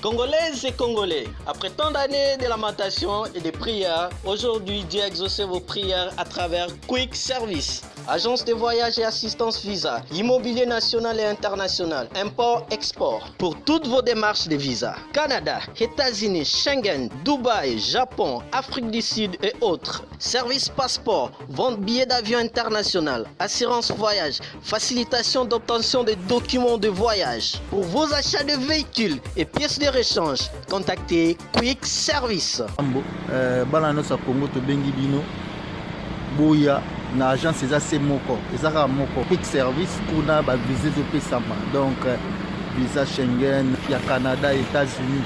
Congolaises et Congolais, après tant d'années de lamentation et de prières, aujourd'hui Dieu a exaucé vos prières à travers Quick Service. Agence de voyage et assistance visa, immobilier national et international, import-export. Pour toutes vos démarches de visa, Canada, États-Unis, Schengen, Dubaï, Japon, Afrique du Sud et autres. Service passeport, vente billets d'avion international, assurance voyage, facilitation d'obtention des documents de voyage. Pour vos achats de véhicules et pièces de rechange, contactez Quick Service. Na agence eza se moko ezaka moko Quick Service kuna ba visa zopesama donc visa Schengen ya Canada États-Unis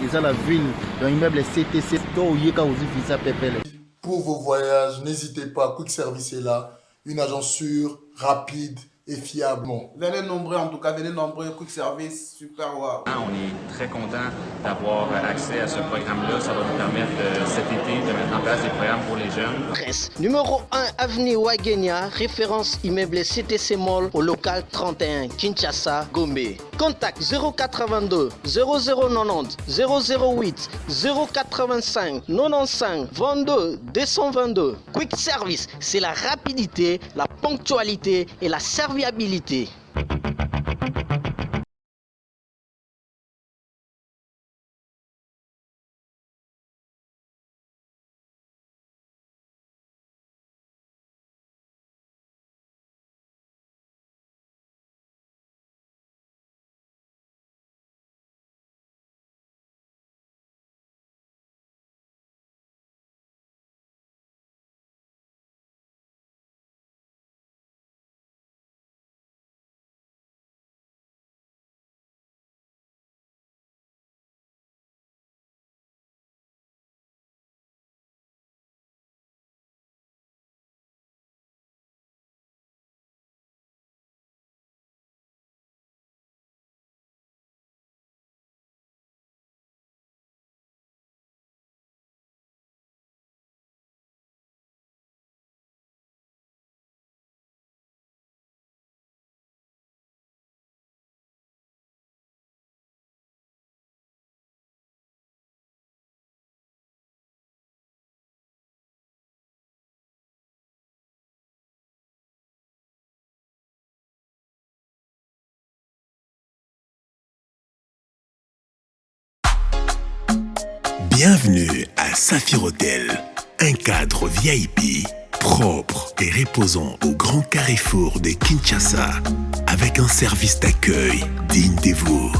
eza la ville dans immeuble CTC to yeka ozi visa pepele. Pour vos voyages, n'hésitez pas, Quick Service est là, une agence sûre, rapide et fiable. Venez nombreux, en tout cas, venez nombreux, Quick Service, super wow. On est très content d'avoir accès à ce programme-là. Ça va nous permettre cet été de mettre en place des programmes pour les jeunes. Adresse numéro 1 avenue Wagenia, référence immeuble CTC Mall au local 31, Kinshasa, Gombe. Contact 082 0090 008 085 95 22 222. Quick Service, c'est la rapidité, la ponctualité et la serviabilité. Bienvenue à Saphir Hotel, un cadre VIP, propre et reposant au grand carrefour de Kinshasa, avec un service d'accueil digne de vous.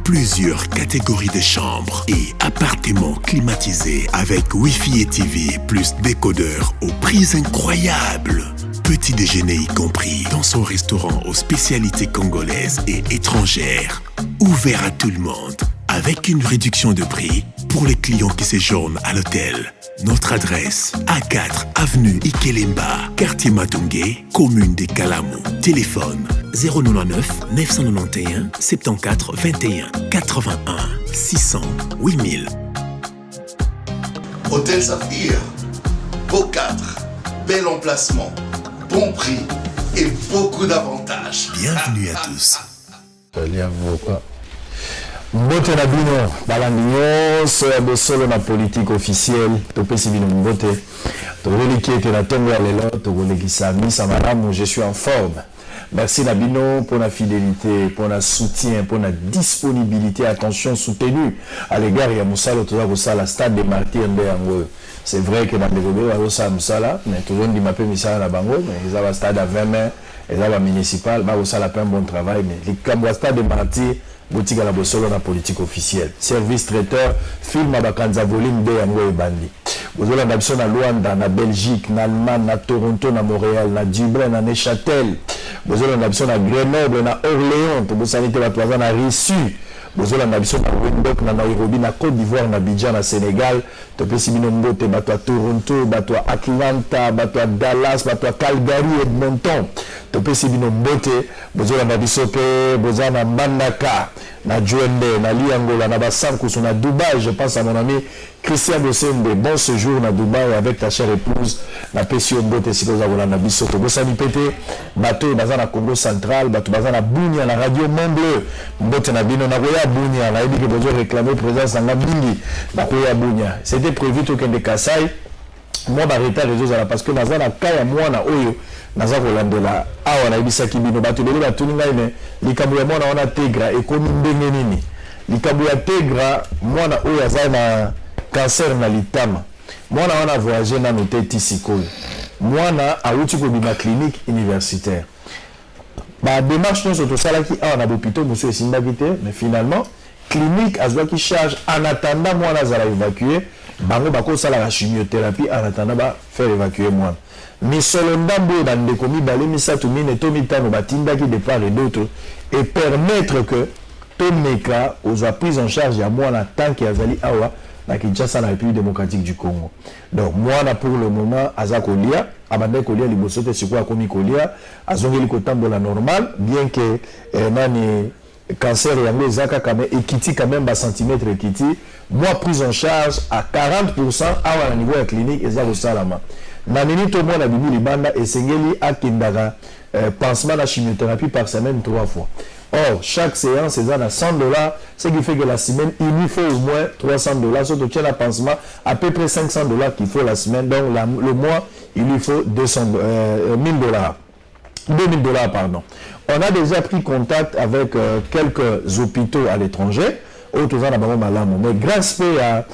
Plusieurs catégories de chambres et appartements climatisés avec Wi-Fi et TV plus décodeur aux prix incroyables. Petit déjeuner y compris dans son restaurant aux spécialités congolaises et étrangères. Ouvert à tout le monde, avec une réduction de prix pour les clients qui séjournent à l'hôtel. Notre adresse, A4 avenue Ikelemba, quartier Matungé, commune de Kalamou. Téléphone 099 991 74 21 81 600 8000. Hôtel Saphir, beau cadre, bel emplacement, bon prix et beaucoup d'avantages. Bienvenue à tous. Mbote na bino balandio so ya bosolo na politique officielle topesi bino mbote toleki ete na tongo ya lelo tokolekisa misa malamu. Je suis en forme. Merci na bino pour la fidélité, pour le soutien, pour la disponibilité, attention soutenue à l'égard ya musala toza kosala stade de martyrs nde yango. C'est vrai que dans le Rosa musala mais tout le monde dit ma pe misala na bango mais ils ont stade à 20 mains, ils ont municipal, ba kosala un bon travail mais les stade de martyrs boutique à la bossolo na politique officielle. Service traiteur, film à Bakanza volume de yango et bandi. Vous avez l'option na Luanda, na Belgique, na Allemagne, na Toronto, na Montréal, na Dublin, na Neuchâtel. Vous avez l'option na Grenoble, na Orléans, pour vous sanité la toison na Rissu. Vous avez l'option na Windhoek, na Nairobi, na Côte d'Ivoire, na Abidjan, na Sénégal. Topé Sibino Mbote, bato à Toronto, bato à Atlanta, bato à Dallas, bato à Calgary, Edmonton. topesi bino mbote bozola na bisope bozana Mandaka na Djouende na Liangola na Basankusu na Dubaï. Je pense à mon ami Christian Bosembe. Bon séjour na Dubaï avec ta chère épouse na pesio mbote sikoza bola na bisoto bosani pete bato bazana Congo central bato bazana Bunia na radio Mont Bleu mbote na bino na koya Bunia na ebiki bozo réclamer présence na mingi na koya Bunia. C'était prévu to kende Kasai. Moi barreta les autres parce que nazana kaya mwana oyo naza kolandela awa na ibisaki bino bato lelo batuni ngai me likambo ya mwana wana tegra ekomi ndenge nini likambo ya tegra mwana oyo aza na cancer na litama mwana wana voyager na note tisikoyo mwana awuti kobima clinique universitaire ba démarche nyonso tosalaki awa na bopito monsieur esimbaki te mais finalement clinique azwaki charge en attendant mwana azala évacué bango bakosala la chimiothérapie en attendant ba faire évacuer mwana misolo ndambo bandeko mibale misato mine to mitano batindaki de part et d'autre et permettre que tomeka ozwa prise en charge ya mwana tant que azali awa na Kinshasa na République démocratique du Congo. Donc mwana pour le moment aza kolia abande kolia liboso te sikoya komi kolia azongeli kotambola normal bien que nani cancer yango ezaka quand même ekiti quand même ba centimètre ekiti moi prise en charge à 40% awa na niveau ya clinique eza kosalama na minute au moins na bibi libanda esengeli akendaka pansement na chimiothérapie par semaine 3 fois. Or chaque séance est à 100 $, ce qui fait que la semaine il lui faut au moins 300 $, surtout qu'il y a un pansement à peu près 500 $ qu'il faut la semaine, donc le mois il lui faut 1000 $, pardon. On a déjà pris contact avec quelques hôpitaux à l'étranger, mais grâce à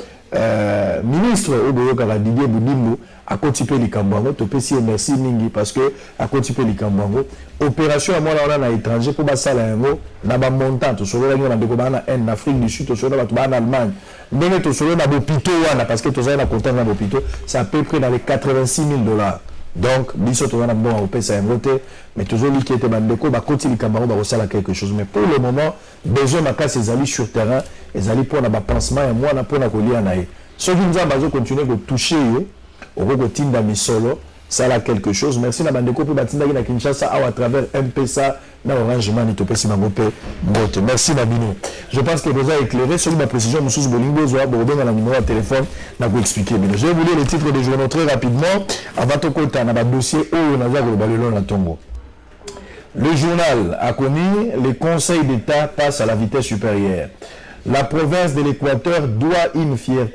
ministre Oboyo Didier Boudimbo à Kotipe Likambango, topesi merci mingi parce que à Kotipe Likambango, opération à moi à l'étranger pour basala yango na ba montant to solo na ndeko bana en Afrique du Sud to solo ba en Allemagne. Ndenge to solo na bopito wana parce que to za na content na bopito, c'est à peu près dans les 86 000 $. Donc biso to wana bon au pesa yangote mais toujours li qui était bandeko ba Kotipe Likambango ba osala quelque chose mais pour le moment besoin makasi ezali sur terrain, ezali pour na ba pansement et moi na pour na kolia na e. Ceux qui nous ont continuer de toucher au Rogotinda Misolo, ça a quelque chose. Merci na bandeko pour batinda na Kinshasa à travers MPSA na Orange Money topesi mangope mbote. Merci Nabino. Je pense que vous avez éclairé sur ma précision monsieur Bolingo zoa bordo na numéro de téléphone na vous expliquer. Mais je vais vous lire les titres des journaux très rapidement avant de kota na ba dossier oyo na za ko balelo na tongo. Le journal a connu les conseils d'État passent à la vitesse supérieure. La province de l'Équateur doit une fière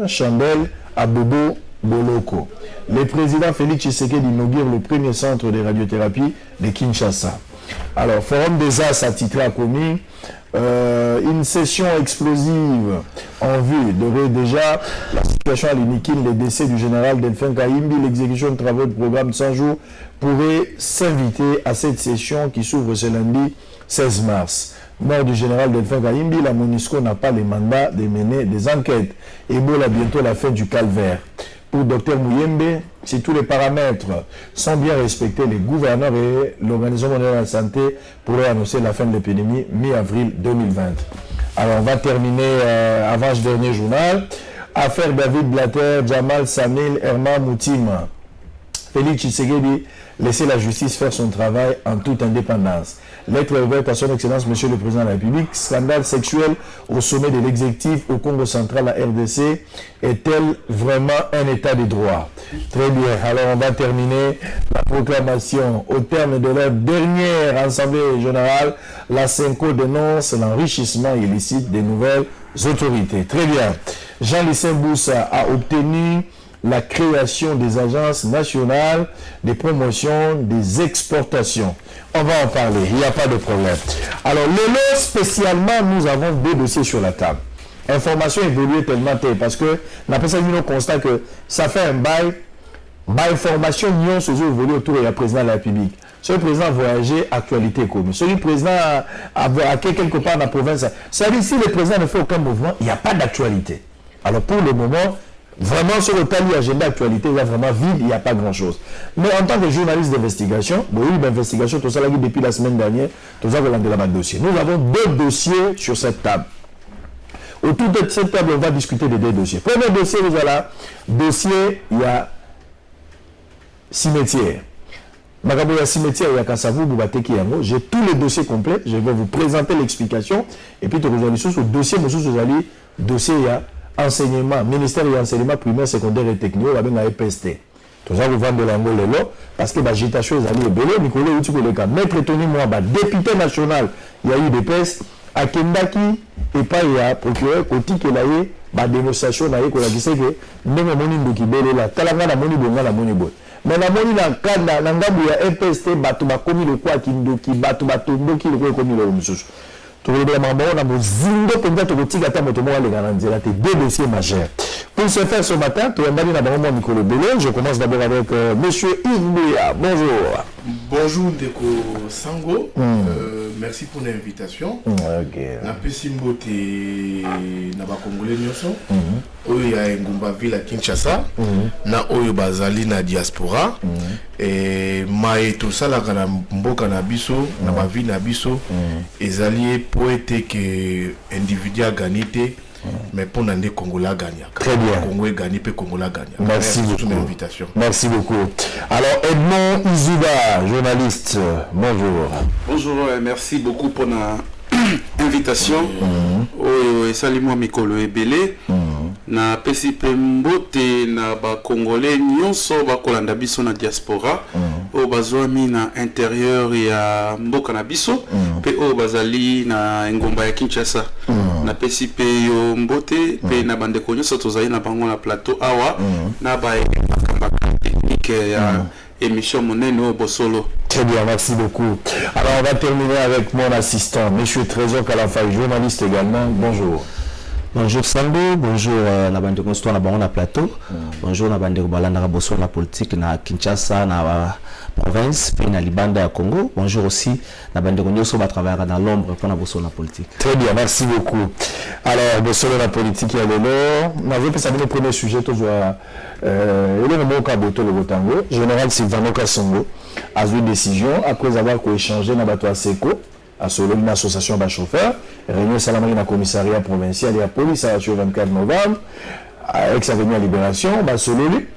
chandelle à Bobo Boloko. Le président Félix Tshisekedi inaugure le premier centre de radiothérapie de Kinshasa. Alors, Forum des As a titré à commis une session explosive en vue de déjà la situation à l'Inikin, le décès du général Delphin Kayimbi, l'exécution de travaux de programme 100 jours pourrait s'inviter à cette session qui s'ouvre ce lundi 16 mars. Mort du général Delphin Kayimbi, la MONUSCO n'a pas les mandats de mener des enquêtes. Ebola bientôt la fin du calvaire. Pour Dr Mouyembe, si tous les paramètres sont bien respectés, les gouverneurs et l'Organisation mondiale de la santé pourraient annoncer la fin de l'épidémie mi-avril 2020. Alors on va terminer avant ce dernier journal. Affaire David Blatter, Jamal Samil, Herman Moutima. Félix Tshisekedi laisser la justice faire son travail en toute indépendance. Lettre ouverte à son excellence, monsieur le président de la République. Scandale sexuel au sommet de l'exécutif au Congo central, la RDC. Est-elle vraiment un état de droit? Très bien. Alors, on va terminer la proclamation. Au terme de leur dernière assemblée générale, la CENCO dénonce l'enrichissement illicite des nouvelles autorités. Très bien. Jean-Lucien Boussa a obtenu la création des agences nationales de promotion des exportations. On va en parler, il n'y a pas de problème. Alors, le spécialement, nous avons deux dossiers sur la table. Information évoluée tellement telle parce que la personne constate que ça fait un bail, information n'y se évolue autour de la présidente de la République. Ce président a voyagé, actualité commune. Ce président a quelque part dans la province. Ça veut dire si le président ne fait aucun mouvement, il n'y a pas d'actualité. Alors, pour le moment, vraiment, sur le tali agenda actualité, il y a vraiment vide, il n'y a pas grand-chose. Mais en tant que journaliste d'investigation, bon, oui, d'investigation, tout ça, là, depuis la semaine dernière, tout ça, on a de dossier. Nous avons deux dossiers sur cette table. Autour de cette table, on va discuter de deux dossiers. Premier dossier, vous avez là, dossier, il y a cimetière. Magaboya cimetière, il y a Kassavou, Boubateki Yango. J'ai tous les dossiers complets. Je vais vous présenter l'explication. Et puis, tu vas aller sur le dossier, vous allez dossier, il y a enseignement, ministère de l'enseignement primaire, secondaire et technique, il y a EPST. Tout ça, vous vendez l'angle là, parce que l'agitation est allée au Bélé, Nicolas Outukoleka, maître Tony Mwamba, député national, il y a eu des PES, à Kendaki, et pas il y a procureur, Koti Kelaye, la dénonciation, il y a que, même Moni Ndokibele, la Talanga, la Moni Bonga, la Moni Bon. Mais la Moni Nankanda, l'Angabou, il y a EPST, Batouba, commis le quoi, Kindoki, Batouba, Tondoki, le quoi, commis le Moussous. Pour deux dossiers majeurs. Pour ce faire ce matin, je commence d'abord avec monsieur Yves. Bonjour. Bonjour Ndeko Sango. Merci pour l'invitation. Na Pesimbo te na ba Congolais nyonso. Oyo ya Ngumba Ville à Kinshasa. Na oyo bazali na diaspora. Et maé tout ça la kana mboka na biso, na ba ville na biso. Ezali poète que individu a gagné. Mais pour les Congolais gagnent. Très bien. Congolais gagnent, puis Congolais gagnent. Merci beaucoup. L'invitation. Merci beaucoup. Alors, Edmond Izuba, journaliste, bonjour. Bonjour, merci beaucoup pour l'invitation. Et salut-moi, Mikolo Ebele. Na PCP Mbote, na ba Congolais, nyonso ba kolanda biso na diaspora. O bazwami na intérieur ya mboka na biso. Pe o bazali na Ngomba ya Kinshasa. Na PCP yo Mbote, pe na bande nyonso tozali na bango na plateau awa. Na ba technique ya émission monene au Bosolo. Très bien, merci beaucoup. Alors on va terminer avec mon assistant, monsieur Trésor Kalafay, journaliste également. Bonjour. Bonjour Sango, bonjour la bande de Constitution na na plateau. Bonjour la bande de Balanda Bosso la politique na Kinshasa na province, puis na Libanda ya Congo. Bonjour aussi la bande de Congo va travailler dans l'ombre pour na Bosso la politique. Très bien, merci beaucoup. Alors Bosso la politique il y a l'honneur. On avait pensé le premier sujet toujours le moment Kaboto le Botango, général Sylvano Kasongo a eu une décision après avoir échangé na bateau à Seko. À une association de chauffeurs, réunion salamari dans le commissariat provincial et la police à le 24 novembre, avec sa venue à Libération, Sololi.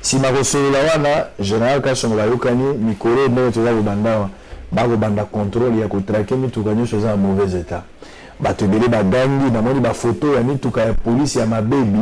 Si ma reçoit la général Kasongo Yokani, Mikolo, le banda contrôle, il y a traqué, mais tout gagné sur un mauvais état. Tu veux gangi, na photo, il y a la police, il y a ma baby,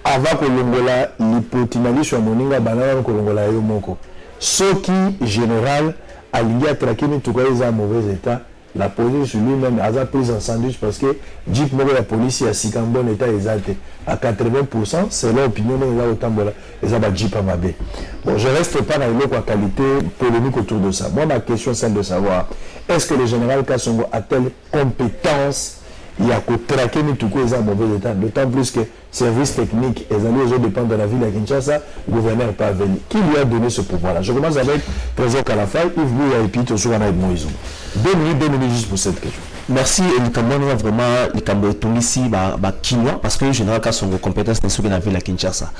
avant que l'ongola, l'hypotinali sur moninga, banana, que l'ongola yomoko. Ce qui, général, aligné à traquer, mais tout cas, ils ont un mauvais état. La police lui-même a pris un sandwich parce que Jeep Mogo, la police, il y a un bon état exalté. À 80%, c'est l'opinion de l'autant de la Jeep à Mabé. Bon, je ne reste pas dans la qualité polémique autour de ça. Moi, ma question, c'est de savoir est-ce que le général Kasongo a-t-elle compétence? Il y a qu'au traquer, mais tout cas, ils ont un mauvais état. D'autant plus que services techniques, les alliés aux dépendants de la ville de Kinshasa, le gouverneur pas venu. Qui lui a donné ce pouvoir-là? Je commence avec le président Kalafay, Yves Bouya et puis toujours avec Moïse. 2 minutes juste pour cette question. Merci. Et le Cameroun vraiment, le Cameroun est ici, parce que le général Kasongo compétence n'est sur la ville de Kinshasa.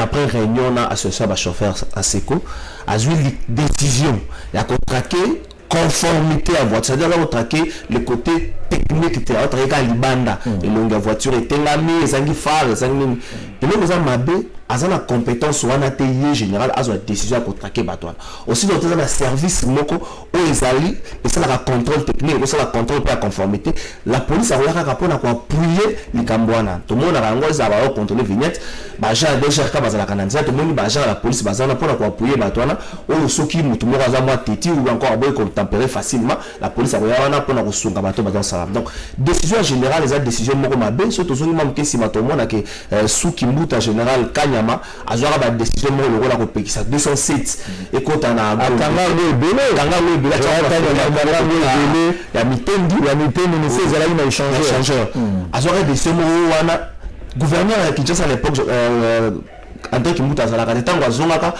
Après réunion, on a associé à chauffeur à Seko, a eu une décision. Il a contraqué conformité à voiture, c'est-à-dire là on traqué le côté technique, on traqué à Libanda, et donc la voiture était lamée, les anguilles phares, les anguilles, et là vous avez mabé, à la compétence ou un atelier général, à la décision à traquer Batouane. Aussi dans le service moko où ils allaient, et ça la contrôle technique, et ça la contrôle pas la conformité, la police a regardé rapport à quoi appuyer les Cambouana. Tout le monde a regardé ça va contrôler vignette, déjà déjà quand bazala kananza, tout le monde déjà la police bazala pour quoi appuyer Batouana, ou ceux qui tout le monde a moi titi ou encore boy comme tempérer facilement, la police a regardé pour la ressource bateau bazala salam. Donc décision générale, les décisions moko mabé, surtout ceux qui m'ont que si bateau monde que sous Kimbuta général Kanyama a joué la décision moko le rôle à repérer ça 207 et quand on a Kanga le belé la mitendi mais c'est là il a échangé a joué la décision moko wana gouverneur à Kinshasa à l'époque André Kimbuta azalaka tant que zonaka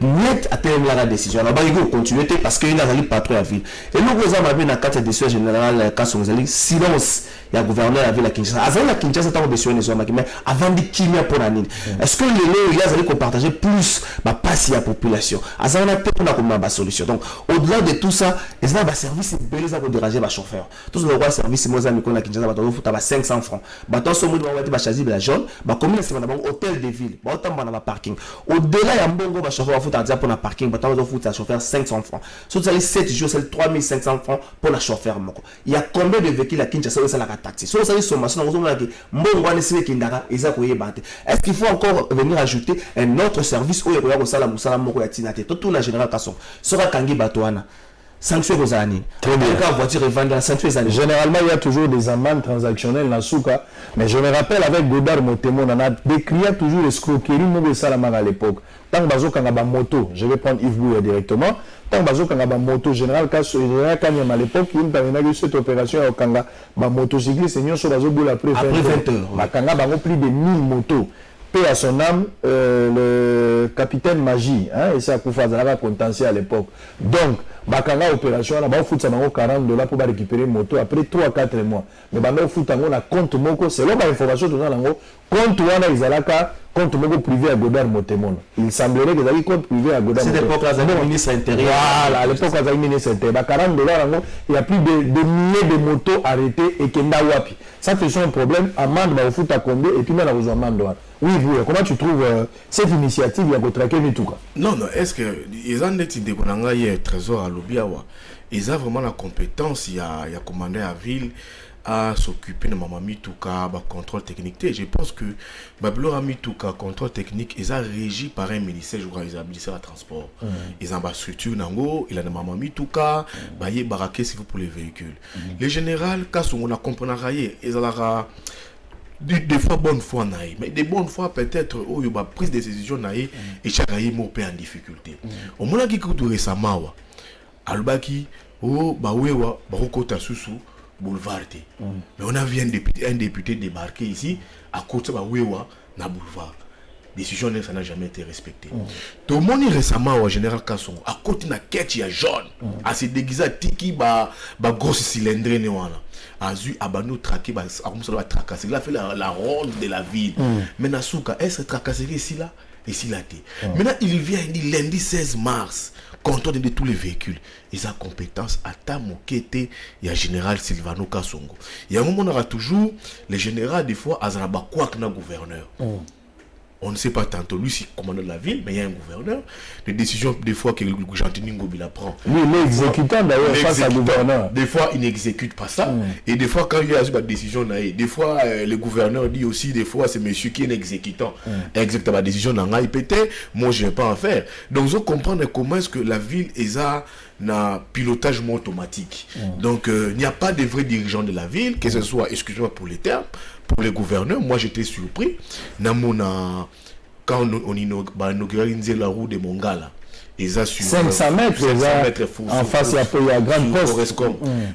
net à terme la décision. Alors, il faut continuer parce qu'il y a un patron à la ville. Et nous, nous avons vu dans la carte de décision générale, quand on a silence, il y a gouverneur à la ville à Kinshasa. Avant la Kinshasa, c'est un décision des hommes, mais avant de Kimia pour la Nine. Est-ce que les lots, il y a partager plus, passer à la population? Avant, on a peut-être une solution. Donc, au-delà de tout ça, les gens, service, c'est belé, ça va déranger les chauffeurs. Tout ce que service, moi, j'ai mis à Kinshasa, il y a 500 francs. Tant que moi, je vais choisir la jaune, combien c'est un hôtel de ville, autant de parking. Au-delà, il y a un bon chauffeur pour un parking, tant que faut chauffeur 500 francs. Si tu as 7 jours, c'est 3500 francs pour la chauffeur. Il y a combien de véhicules à Kinshasa où c'est la taxi? Si vous avez une sommation, vous avez est-ce qu'il faut encore venir ajouter un autre service où il y a tout la général Kasson sera Kangi Batouana? Sanction aux années. Généralement, il y a toujours des amendes transactionnelles dans le Souka. Mais je me rappelle avec Godard Motemo, on a décrié toujours l'escroquerie Mobile Salamang à l'époque. Tant que Bazo Kangaba Moto, je vais prendre Yves Bouya directement. Tant que Bazo Kangaba Moto, général Kanyam à l'époque, il y a eu cette opération au Kanga. Motocycliste, c'est Nyonso Bazo Boula après 20 heures. Kanga a plus de 1000 motos. Paix à son âme, le capitaine Magie, et c'est à Koufazalava contentieux à l'époque. Donc, Bakanga opération, là, on fout $40 pour récupérer une moto après 3 à 4 mois. Mais on fout un compte moko, c'est là l'information de l'ango, compte wana izalaka, compte moko privé à Godard Motemon. Il semblerait que vous avez compte privé à Godard Motemon. C'est l'époque où le ministre intérieur. Voilà, à l'époque où le ministre intérieur. $40, il y a plus de milliers de motos arrêtées et Kenda Wapi. Ça fait un problème, amende, on fout à combien et puis même la amende. Oui, comment tu trouves cette initiative il y a traqué Mitouka? Non, est-ce que ils ont été des trésor à l'Obiawa? Ils ont vraiment la compétence, il y a commandé à ville à s'occuper de Maman Mitouka, contrôle technique. Je pense que Babylora Mitouka, contrôle technique, ils ont régi par un ministère, je crois, ils ont ministère de transport. Ils ont une structure, il y a Maman Mitouka, il y a baraqué pour les véhicules. Les générales, quand on a compris, ils ont des fois bonne foi mais des bonnes fois peut-être où il y a prise de décision et chaque année en difficulté. Au moment qui coûte récemment albaki oh bawewa barokota susu boulevard mais on a vu un député débarquer ici à côté bawewa na boulevard. Décision ça n'a jamais été respectée. Tout le monde récemment au général Kasson à côté na quête ya jaune à se déguiser tiki ba grosse cylindre ne wana azu abano traqué ba comme ça va tracasser il a fait la ronde de la ville mais Nasuka est-ce tracasser ici là et si là maintenant il vient il dit lundi 16 mars contrôle de tous les véhicules ils ont compétence à Tamokete il y a général Silvano Kasongo il y a un moment on aura toujours les généraux des fois azaba quoi que na gouverneur. On ne sait pas tantôt, lui c'est commandant de la ville, mais il y a un gouverneur. Les décisions, des fois, que Gentini Ngobila prend. Oui, l'exécutant d'ailleurs face à gouverneur. Des fois, il n'exécute pas ça. Et des fois, quand il y a une décision, des fois, le gouverneur dit aussi, des fois, c'est monsieur qui est un exécutant. Exécutant la décision, peut-être, moi, je ne vais pas en faire. Donc, vous comprenez comment est-ce que la ville est un pilotage automatique. Donc, il n'y a pas de vrais dirigeants de la ville, que ce soit, excusez-moi pour les termes, pour les gouverneurs. Moi j'étais surpris quand on inauguré la roue de Mongala. Ils ont sur 500 mètres en face il y a grande poste.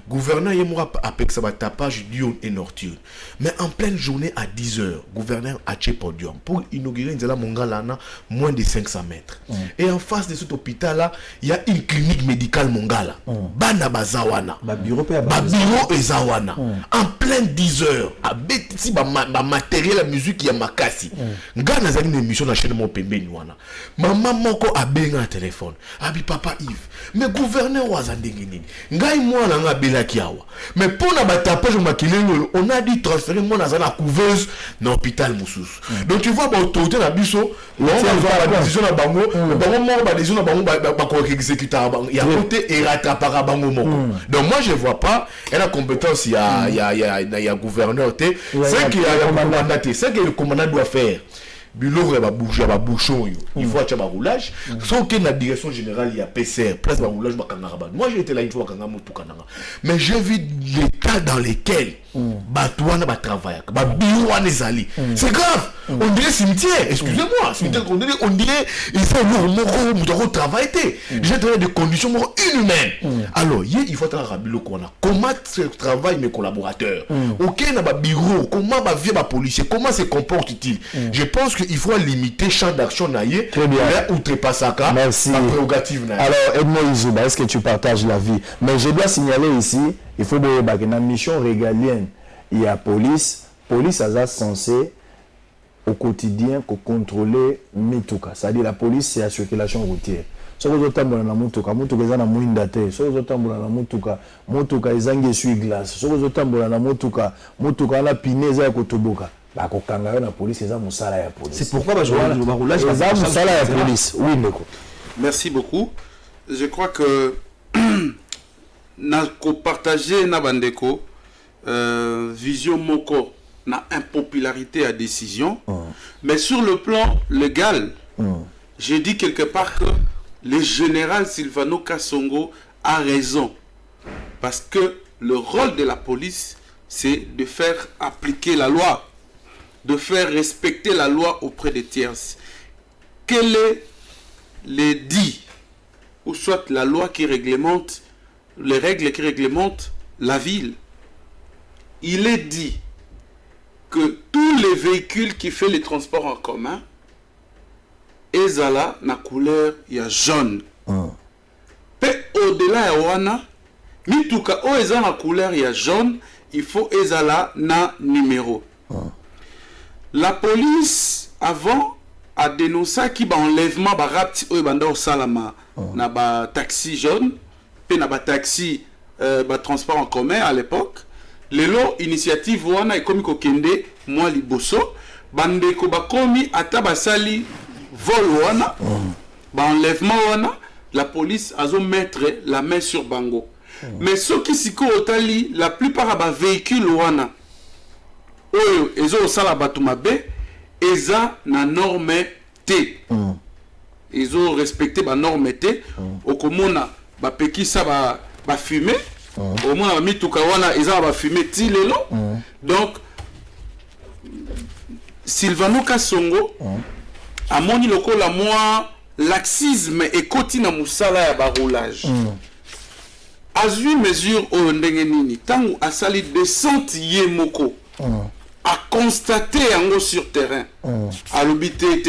Gouverneur et moi avec ça tapage d'Ion et Norture. Mais en pleine journée à 10h, gouverneur a tué podium pour inaugurer la Mongala moins de 500 mètres. Et en face de cet hôpital là, il y a une clinique médicale Mongala. Bana bazawana. Bureau et Zawana. En pleine 10h, à bêtisi matériel la musique y a makasi. Ngana zali une émission na chaîne mon pembe niwana. Maman moko a benga téléphone. Abi papa Yves. Mais gouverneur wazandengini. Ngai moi na ngabela kiawa. Mais pour na batapage makilelo, on a dit transférer moi na zana couveuse na hôpital Moussous. Donc tu vois ba autorité na biso, on va voir la décision na bango, bango mo ba décision na bango ba ko exécuter bango. Il y a côté et rattrapera bango moko. Donc moi je vois pas et la compétence il y a gouverneur té, c'est qu'il y a commandant té, c'est que le commandant doit faire. Bilo va bouger va bouchon il faut acheter un roulage sans que la direction générale il y a PCR place de roulage bakangara. Moi j'ai été là une fois bakanga mutu kananga mais j'ai vu l'état l'état dans lequel Batouana va travailler, c'est grave. On dirait cimetière, excusez-moi, cimetière, on dirait il faut nous travailler. J'ai donné des conditions inhumaines. Alors, il faut travailler comment travaillent mes collaborateurs. Ok, on a un bureau, comment va vivre ma policier, comment se comporte-t-il. Je pense qu'il faut limiter le champ d'action. Très bien. Merci. Alors, Edmond Izuba, est-ce que tu partages la vie? Mais je dois signaler ici, il faut que dans la mission régalienne, il y a police. Police est censée au quotidien contrôler Mituka. C'est-à-dire la police, c'est la circulation routière. Si vous êtes dans la Mituka, Mituka est dans la Mouindate. Si vous êtes dans la Mituka, Mituka est dans la glace. Si vous êtes dans la Mituka, Mituka est dans la Pineza et Kotoboka. La police est dans la police. C'est pourquoi je vois le roulage. Oui, merci beaucoup. Je crois que nous partager na bandeko vision moko na impopularité à décision, mais sur le plan légal, j'ai dit quelque part que le général Silvano Kasongo a raison, parce que le rôle de la police, c'est de faire appliquer la loi, de faire respecter la loi auprès des tierces. Quel est les dit, ou soit la loi qui réglemente, les règles qui réglementent la ville? Il est dit que tous les véhicules qui font les transports en commun, ezala na couleur ya jaune. Pe au-delà ya wana, mituka o ezala na couleur ya jaune, il faut ezala na numéro. La police avant a dénoncé qu'il y a enlèvement ba rapti o banda au salama na ba taxi jaune, pe na ba taxi ba transport en commun à l'époque. Lelo initiative wana ekomi kokende moi liboso bandeko bakomi ata basali vol wana ba enlèvement wana la police azo mettre la main sur bango. Mais ceux qui siko otali la plupart ba véhicule wana oyo ezo sala batu mabe eza na norme T. Ezo respecter ba norme T okomona ba pekisa ba fumer. Au moins mituka wana eza ba fumer ti lelo. Donc Silvano Kasongo amoni lokola moi laxisme et kotina musala ya ba roulage. Azui mesure o ndenge nini tangu asali descente ye moko a constater yango sur terrain a l'obité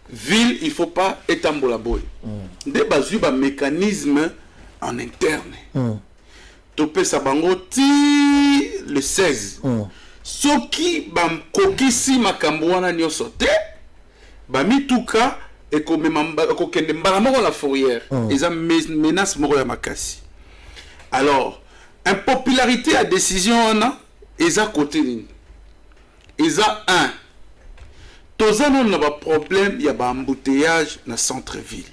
ville il faut pas étambola boy de bazui ba mécanisme en interne. Topé Sabango ti le 16. Soki bam kokisi makambouana nyosote, bamituka et kokende mbaramoko la fourrière. Ils ont menace moro ya makasi. Alors, impopularité à décision on a, ils a côté ligne. Ils a un. Toza non na problème ya ba embouteillage na centre-ville.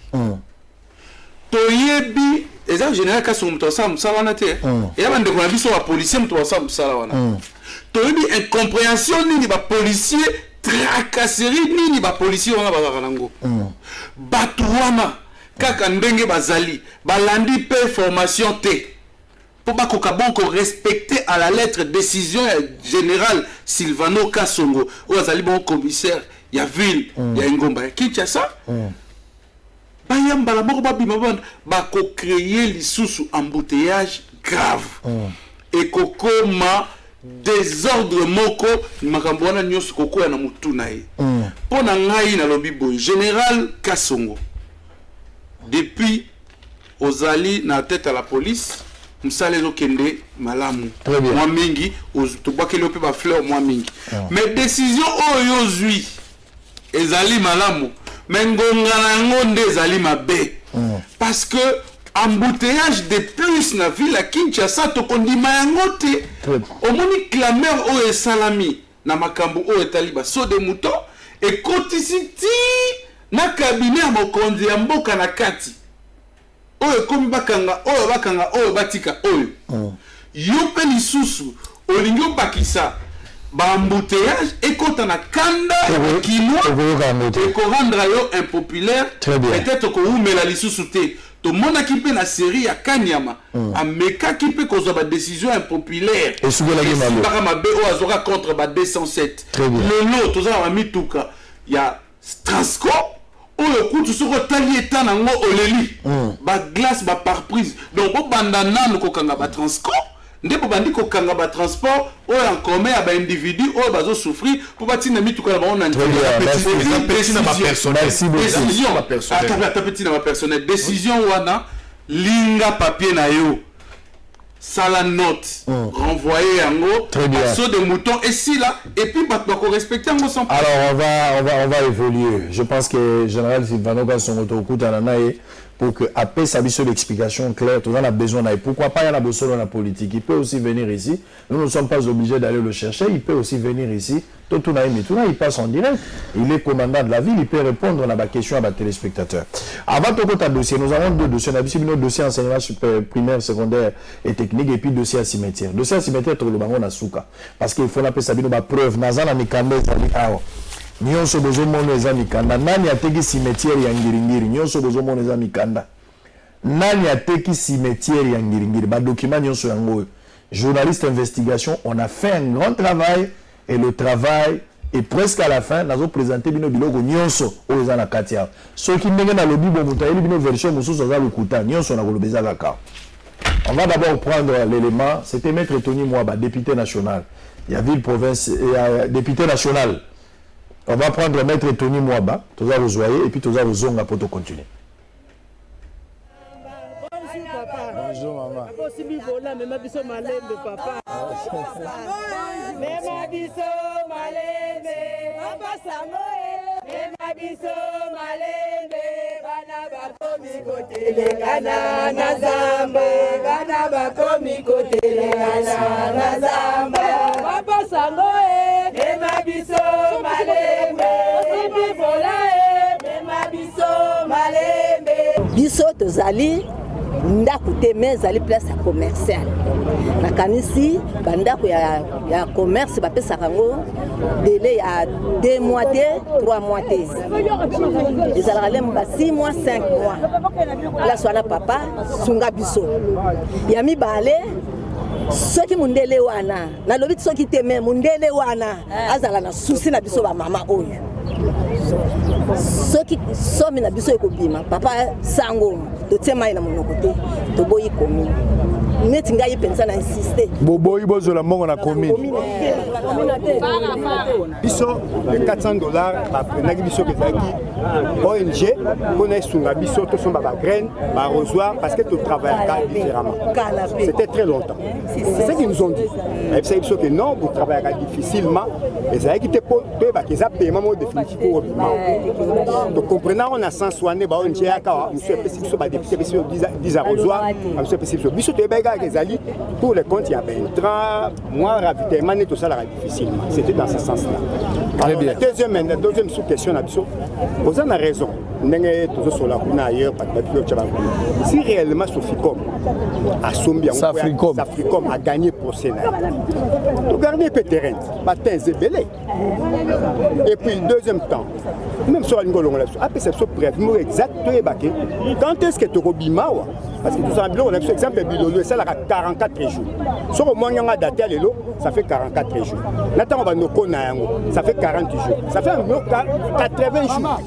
Toyebi eza général Kasongo mtosa musala wana te ya bande ko na biso ba policier mtosa musala wana toyebi incompréhension nini ba policier tracasserie nini ba policier wana bazaka nango batu wana kaka ndenge bazali balandi pe formation te po bakoka bonko respecter à la lettre décision générale Silvano Kasongo ou azali bon commissaire ya ville ya Ngomba ya Kinshasa bayambala moko babima banda bako créer lisusu embouteillage grave et kokoma désordre moko makambo wana nyonso kokoya na mutu na ye pona ngai na lobi boy général Kasongo depuis ozali na tête à la police musale lokende malamu moi mingi tobakeli ope ba fleur moi mingi mais décision oyo zui ezali malamu mengonga nango nde ezali mabe parce que embouteillage de plus na ville à Kinshasa tokondima yango te omoni clameur oyo esalami na makambo oyo etali baso de mouton ekotisi ti na cabinet ya mokonzi ya mboka na kati oyo ekomi bakanga oyo batika oyo yo mpe lisusu olingi obakisa embouteillage ekota na kanda kinwa et ko rendre yo impopulaire peut-être ko umela lisusu te to mona ki pe na série ya Kanyama ameka ki pe kozwa ba décision impopulaire et sukola ki malo baka mabe o azora contre ba 207 lelo tozala ba mituka ya Transco oyo kutu soko tali eta nango oleli ba glace ba pare-brise donc bo bandana no kokanga ba Transco nde bo bandi kokanga ba transport oyo en commun ya ba individu oyo bazo souffrir pour batina mituka na ba on personnel décision wana linga papier na yo sala note renvoyer yango saut de mouton et si là et puis bah respecter yango sans. Alors on va évoluer. Je pense que général Sylvano va son autoroute à l'anaïe pour que après ça soit l'explication claire. Tout le monde a besoin d'aller. Pourquoi pas il y a la besoin dans la politique. Il peut aussi venir ici. Nous ne sommes pas obligés d'aller le chercher. Il peut aussi venir ici. Tout il passe en direct. Il est commandant de la ville. Il peut répondre à la question à la téléspectateur. Avant tout autre dossier, nous avons deux dossiers. On a vu nos dossiers enseignement primaire, secondaire et technique et puis dossier à cimetière. Dossier à cimetière, tout le monde a souka. Parce qu'il faut l'appeler ça une preuve. Nazana mikande zali awa. Nyonso bozomono eza mikanda. Nani ateki cimetière ya ngiringiri. Nyonso bozomono eza mikanda. Nani ateki cimetière ya ngiringiri. Ba document nyonso yango. Journaliste investigation, on a fait un grand travail. Et le travail est presque à la fin. Nous avons présenté bino biloko nyonso aux anakatia. Ceux qui n'ont pas le bibo mutaïli bino version musu soza lukuta nyonso na kolobeza kaka. On va d'abord prendre l'élément. C'était Maître Tony Mwaba, député national. Il y a ville province député national. On va prendre Maître Tony Mwaba. Tous vous voyez et puis tous vous zonga pour tout continuer. Bonjour maman. Papa. Mema biso malembe, papa Samoe. Mema biso malembe, bana bakomi kotelekana na zamba, bana bakomi kotelekana na zamba. Papa Samoe, mema biso malembe, sibi volae, mema biso malembe. Biso tozali ndako te mais zali place commerciale nakanisi bandako ya commerce bapesaka ngo délai ya 2 mois te 3 mois te ezalaka lemo ba 6 mois 5 mois place wana papa sunga biso ya mibale soki mundele wana nalobi soki te mais mundele wana azala na souci na biso ba mama oyo soki somi na biso ekobima papa sango totiema na monoko te toboyi komi neti ngai pensa na insister boboyi bozola mbongo na commune biso le $400 baprenaki biso kezalaki ONG mpona esunga biso tosomba bagraine barosoir parce que totravaillaka différemment c'était très longtemps c'est ce qu'ils nous ont dit ayebisaki biso que non botravaillaka difficilement ezalaki te po toyebaka eza paiement moko définitif po obima donc comprenant on a sens wane ba ONG yaka mosu epesi biso badepute biso 10 arrosoir mosu epesi biso biso toyebaki kaka ezali pour le compte ya Bentra moi ravitaillement ne tosalaka difficilement c'était dans ce sens là. Alors, la deuxième sous-question na biso vous avez raison ndenge tozosola kuna ailleurs si réellement Soficom a sombi Safricom a gagné procès to garder pe terrain matin zebele et puis le deuxième temps même sur une golongo là après c'est so prévu exact quand est-ce que Tokobima parce que tout ça on a exemple bilolo ça la 44 jours sur au moins yanga daté à l'élo ça fait 44 jours n'attend va no kona yango ça fait 40 jours ça fait 80 jours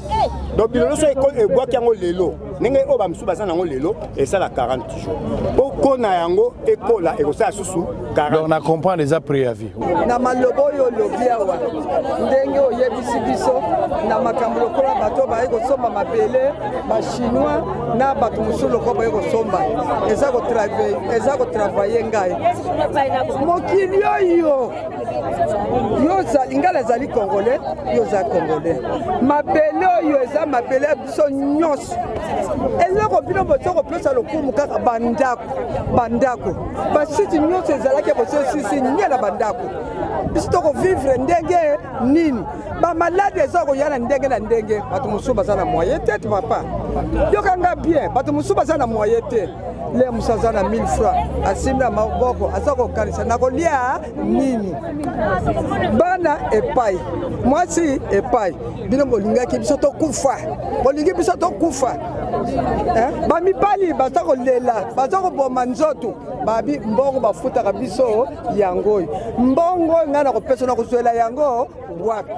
donc bilolo so e bois yango lelo ndenge o ba msuba sana yango lelo et ça la 40 jours pour kona yango ekola et ça susu 40 donc on comprend déjà préavis na malobo yo lobiawa ndenge oyebisi biso na makambo lokola bato ba eko somba mabele ba chinois na bato musulo ko ba eko somba eza ko travailler ngai mokili yo ingala zali congolais yo za congolais mabele yo eza mabele biso nyos eloko bino botoko plosa lokumu kaka bandako basiti nyos ezalaki bosisi nyela bandako biso toko vivre ndenge nini ba malade eza ko yana ndenge na ndenge bato musuba sana moyen tete papa yo kanga bien bato musuba sana moyen tete le musaza na 1000 francs asimbi na maboko aza kokanisa nakolia nini bana epai mwasi epai bino bolingaki biso tokufa bolingi biso tokufa bamibali baza kolela baza koboma nzoto babi mbongo bafutaka biso yango oyo mbongo ngai na kopesa na kozwela yango wapi.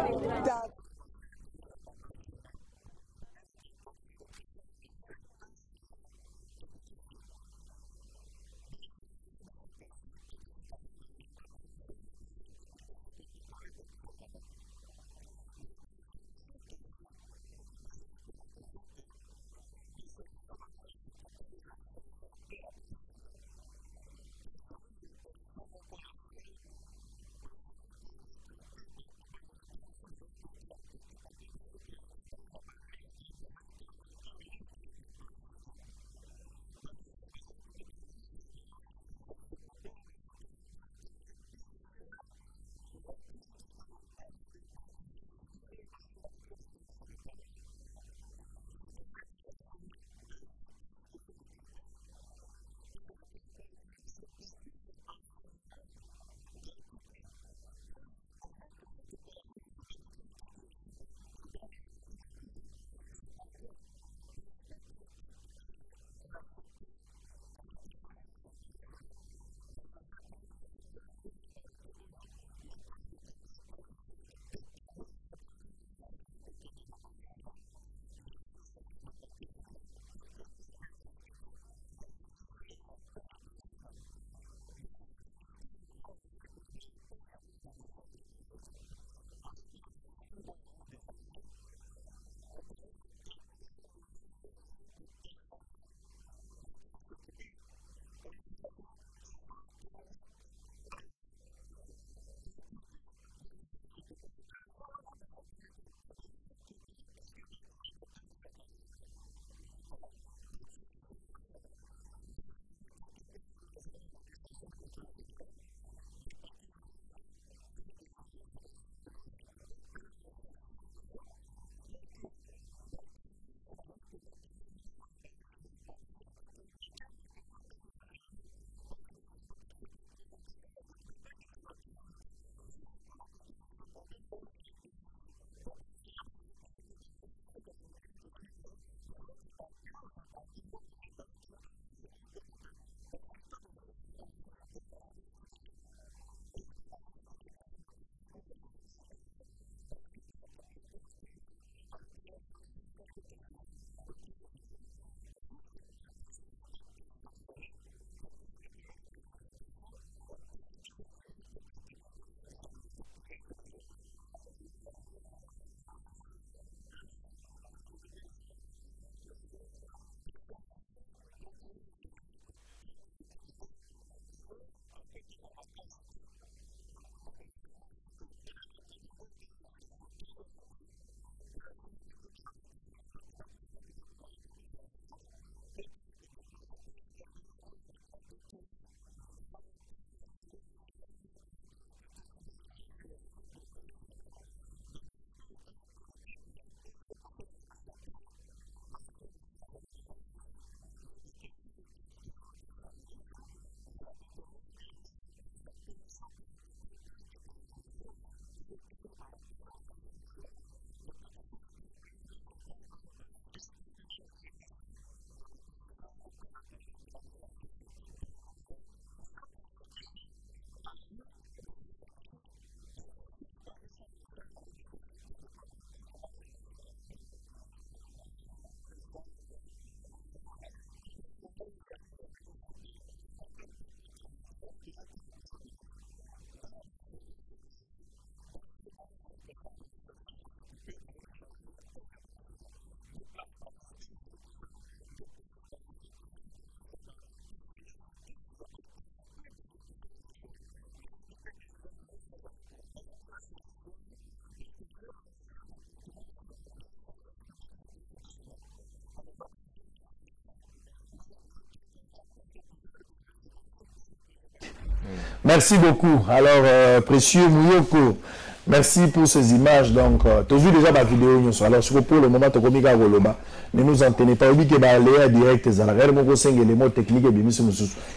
Merci beaucoup. Alors, précieux Mouyoko, Merci pour ces images. Donc, tu as vu déjà ma vidéo. Alors, pour le moment, tu as Goloba. Ne nous en tenez pas. Oui, que les direct, éléments techniques,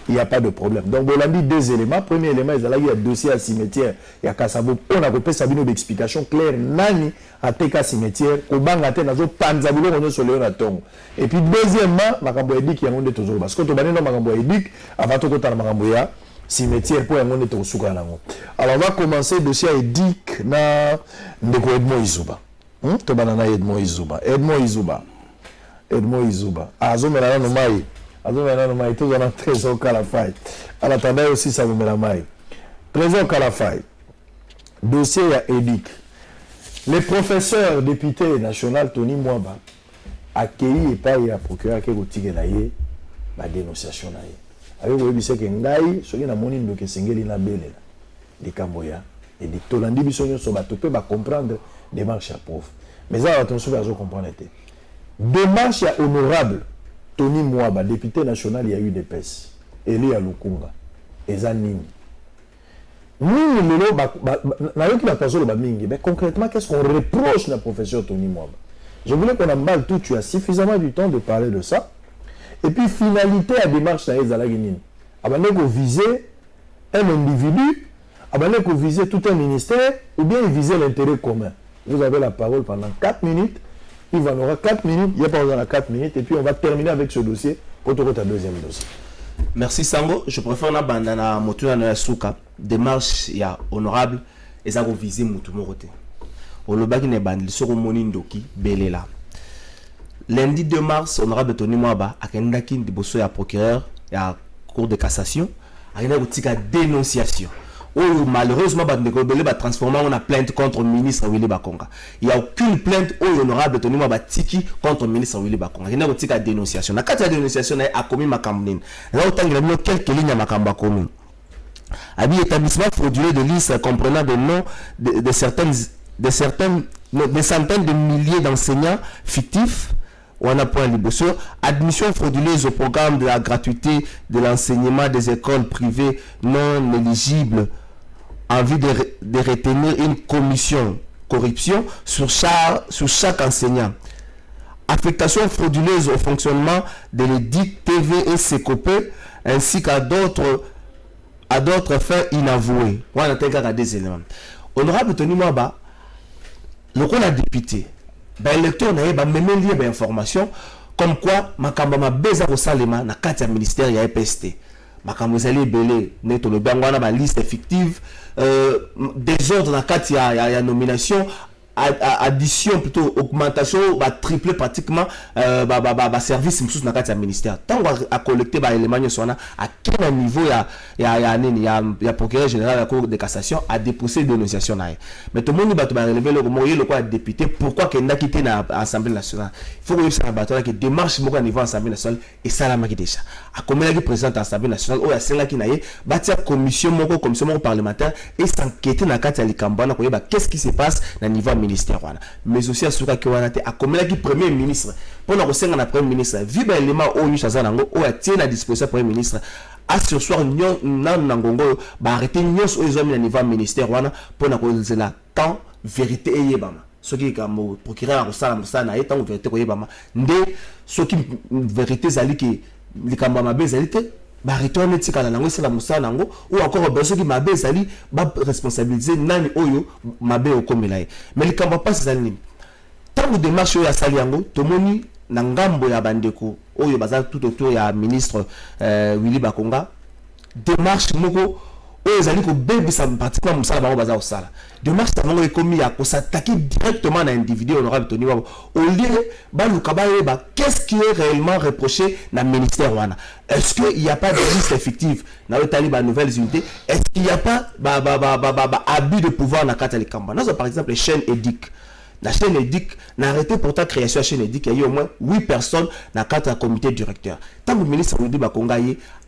il n'y a pas de problème. Donc, on a mis deux éléments. Premier élément, il y a un dossier à cimetière. Il y a Kassabo. On a coupé Sabino d'explication claire. Nani à TK cimetière. Au bang à Tenazo, Panzabulo, on est sur le Naton. Et puis, deuxièmement, Makambo Edik, il y a un de toujours. Parce que tu as dit Makambo Edik, avant tout, tu as Makamboya. Cimetière pour un monde de Tosuka. Alors on va commencer le dossier Edik na ndeko Edmond Izuba. To banana Edmond Izuba. Edmond Izuba. Azomela no mai. Tout dans trésor Kalafai. À la tendance aussi ça me la mai. Trésor Kalafai. Dossier à Edik. Le professeur député national Tony Mwaba accueilli et pas à procureur qui a la dénonciation na avec vous que ngai soki na moni ndoke sengeli na belela de Kamboya et de Tolandi bisonyo so bato pe ba comprendre démarche à prof mais ça attention à comprendre été démarche à honorable Tony Mwaba député national il y a eu des pèses Eli ya Lukunga eza nini nous lelo na yoki ba tazo ba mingi mais concrètement qu'est-ce qu'on reproche na professeur Tony Mwaba. Je voulais qu'on emballe tout, tu as suffisamment du temps de parler de ça. Et puis, finalité à démarche, ça est viser un individu, viser tout un ministère, ou bien viser l'intérêt commun. Vous avez la parole pendant 4 minutes, il y aura 4 minutes, il n'y a pas besoin de 4 minutes, et puis on va terminer avec ce dossier pour te retrouver un deuxième dossier. Merci Sango, je préfère na bandana motu na suka démarche ya honorable et ça viser mutu morote. Olobaki ne bandi soko moni ndoki belela. Lundi 2 mars, honorable Tony Mwaba akendaki liboso ya procureur ya cour de cassation akenda kotika dénonciation. Oh, malheureusement bandeko belé ba transformer en plainte contre le ministre Willy Bakonga. Il y a aucune plainte au honorable Tony Mwaba tiki contre le ministre Willy Bakonga. Akenda kotika dénonciation. Na kati ya dénonciation na akomi makamnene. Na otangela mino quelques lignes ya makamba komi. Abi établissement frauduleux de liste comprenant des noms de certaines des centaines de milliers d'enseignants fictifs. On a point liboso, admission frauduleuse au programme de la gratuité de l'enseignement des écoles privées non éligibles en vue de retenir une commission corruption sur chaque enseignant. Affectation frauduleuse au fonctionnement de l'EDIC, TV et SECOPE ainsi qu'à d'autres faits inavoués. On a des éléments. Honorable Tony Mwaba, le rôle a député. Ben lecteur na ba même lien ba information comme quoi makamba mabeza ko salema na kati ya ministère ya EPST makambo zali belé neto le bango na ba liste fictive désordre na kati ya nomination addition plutôt augmentation va tripler pratiquement service msous na kati ya ministère tant à collecter ba éléments sona à quel niveau ya procureur général de la cour de cassation a déposé dénonciation na mais tout le monde va relever le moyen le quoi député pourquoi qu'il n'a quitté na assemblée nationale il faut que ça bateau que démarche moko niveau assemblée nationale et ça la maki déjà a combien qui présente assemblée nationale ou ya celle qui na yé batia commission parlementaire et s'enquêter na kati ya likambana ko yeba qu'est-ce qui se passe na niveau ministère mais aussi à ce qui a comme qui premier ministre pour nous ressentir na premier ministre viba élément au yu chazanango ou a tient à disposition premier ministre à ce soir nyon nangongo ba arrêter nyos aux hommes na niveau ministère wana pour na cause la temps vérité yebama ce qui comme procureur osala musana et temps vérité ko yebama nde ce qui vérité zali ki likamba mabezalité ba retourner tikala nango c'est la musana nango ou encore besoin qui mabe zali ba responsabiliser nani oyo mabe okomelaye mais likamba pas zali tant de marche ya sali yango tomoni na ngambo ya bandeko oyo baza tout autour ya ministre Willy Bakonga démarche moko oyo zali ko bebisa pratiquement musala bango baza osala démarche bango ekomi ya ko s'attaquer directement na individu honorable Tony Mwaba au lieu ba lukaba ba qu'est-ce qui est réellement reproché na ministère wana est-ce qu'il n'y a pas de liste effective na le taliban nouvelles unités est-ce qu'il n'y a pas abus de pouvoir na kata likamba na par exemple les chaînes EDIC. La chaîne EDIC n'a arrêté pourtant création de la chaîne EDIC. Il y a eu au moins 8 personnes dans le cadre du comité directeur. Tant que le ministre Willy Bakonga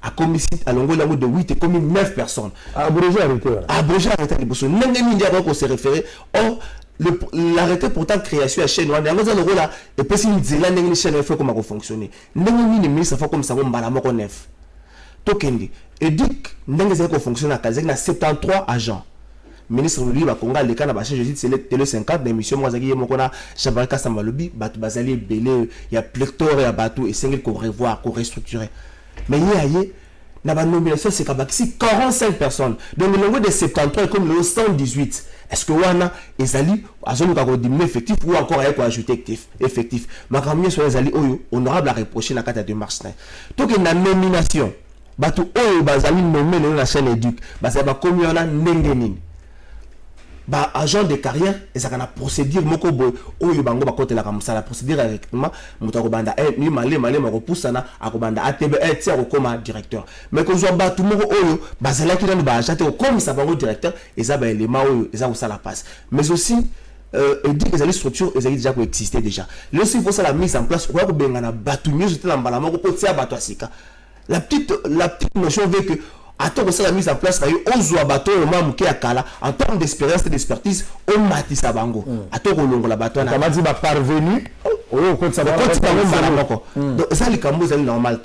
a commis à l'angle de 8 et commis 9 personnes. Abrogé arrêté. Abrogé arrêté. On s'est référé. Or, l'arrêté pourtant création de la chaîne. On a le rôle là. Et puis, si nous avons une chaîne, il faut comment fonctionner. Nous avons un ministre comme ça, on va la mettre en EDIC, nous avons fonctionné à 73 agents. ministre lui ba konga le kana ba je dis c'est le télé 50 d'émission moi zaki moko na Chabarika Samalobi batu bazali belé ya plector ya batu et single ko revoir ko restructurer mais yé na ba nomination c'est kabakisi 45 personnes donc le nombre de 73 comme le 118 est-ce que wana ezali azonu ka ko diminuer effectif ou encore ay ko ajouter effectif makamie sur ezali oyo honorable à reprocher na kata de mars donc na nomination batu oyo bazali nommé na chaîne éduc bazali ba komiona ndenge nini ba agent de carrière ezaka na procédure moko boy oyo bango ba kotela ka musala procédure directement muto ko banda ni malé mako pusana akobanda ATB tia ko koma directeur mais ko zo batu moko oyo bazala ki na ba agent ko comme ça bango directeur eza ba élément oyo eza ko sala passe mais aussi et dit que les structures elles déjà existé déjà là aussi il faut ça la mise en place ko bengana batu mieux c'était la mbala moko potia batu asika la petite notion veut que attends que ça la mise en place on zoa bateau au moins muke akala en termes d'expérience et d'expertise on matisa bango attends ko longo la bateau na kama dit ba parvenu donc ça les cambos c'est normal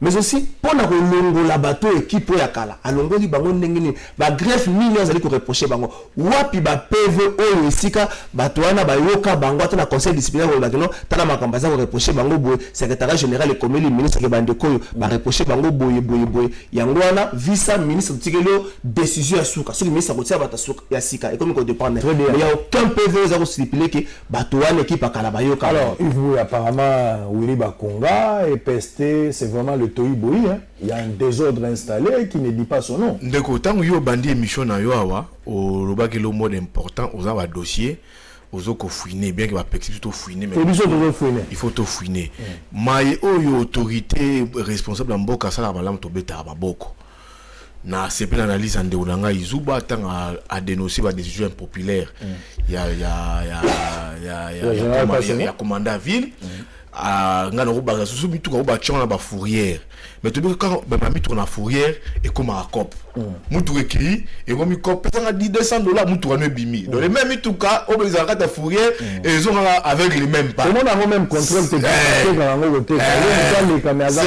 mais aussi pour na longo la bateau équipe ya kala alongo li bango ndengeni ba greffe millions ali ko reprocher bango wapi ba PV o esika bateau na ba yoka bango atana conseil disciplinaire la non tana makambaza ko reprocher bango boy secrétaire général et comme le ministre ke bande ko ba reprocher bango boy yango wana vice ministre tikelo décision ya suka sur le ministre ko tia bata suka ya sika et comme ko dépendre il y a aucun PV za ko stipuler que bateau na équipe akala ba yoka alors il vous apparemment Willy Bakonga et PST c'est vraiment le Toïboui, hein. Il y a un désordre installé qui ne dit pas son nom. Ndeko tango yo bandi émission na yo awa au lobaki le mode important aux awa dossier aux oko fouiner bien que va plutôt fouiner mais il faut tout fouiner mai oyo autorité responsable mboka sala balam to beta baboko na c'est pas l'analyse en deunanga izuba tant à dénoncer ba décision impopulaire il y a commandant ville ngana ko ba susu bitu ko ba tchona ba fourrière mais tu veux quand ba mi tourna fourrière et comme à cop mutu écrit et comme cop ça a dit $200 mutu va bimi dans les mêmes tout cas au besoin de fourrière et ils ont avec les mêmes pas on a le même contrôle c'est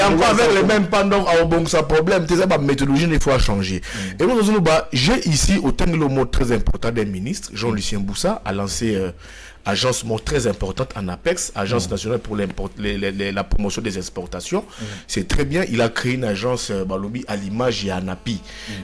encore avec les mêmes pas donc bon ça problème c'est ça ba méthodologie il faut changer et moi dans ba j'ai ici autant le mot très important des ministres Jean-Lucien Boussa a lancé agence très importante en Apex, agence nationale pour la promotion des exportations. C'est très bien. Il a créé une agence Balobi à l'image et à Napi.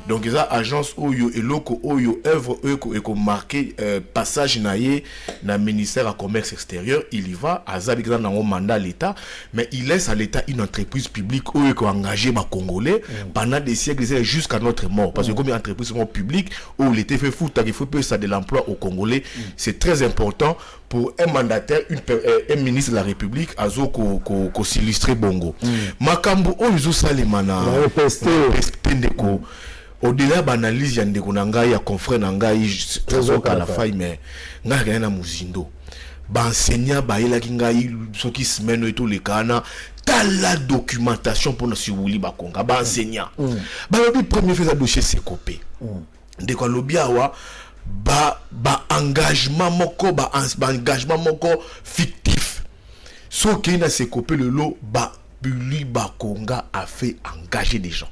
Donc, il y a agence Oyo et Loko Oyo œuvre Oyo et marqué passage naïe dans le ministère à commerce extérieur. Il y va à Zabigran dans un mandat à l'État, mais il laisse à l'État une entreprise publique Oyo qui a engagé les Congolais pendant des siècles jusqu'à notre mort. Parce que comme une entreprise publique où l'État fait foutre, il faut payer ça de l'emploi aux Congolais. C'est très important pour un mandataire, un ministre de la République, azo ko s'illustrer bongo. Makambo oyo salimana. Pendeko. Au-delà d'analyse yandeko nanga ya confrère nanga à la faille mais nga na muzindo. Ba enseignant ba ela kingai soki semaine et tout les kana la documentation pour nous Willy Bakonga ba enseignant. Ba le premier fait ça dossier c'est copé. Ndeko lobia wa ba engagement moko engagement moko fictif so qui na se copé le lot ba Willy Bakonga a fait engager des gens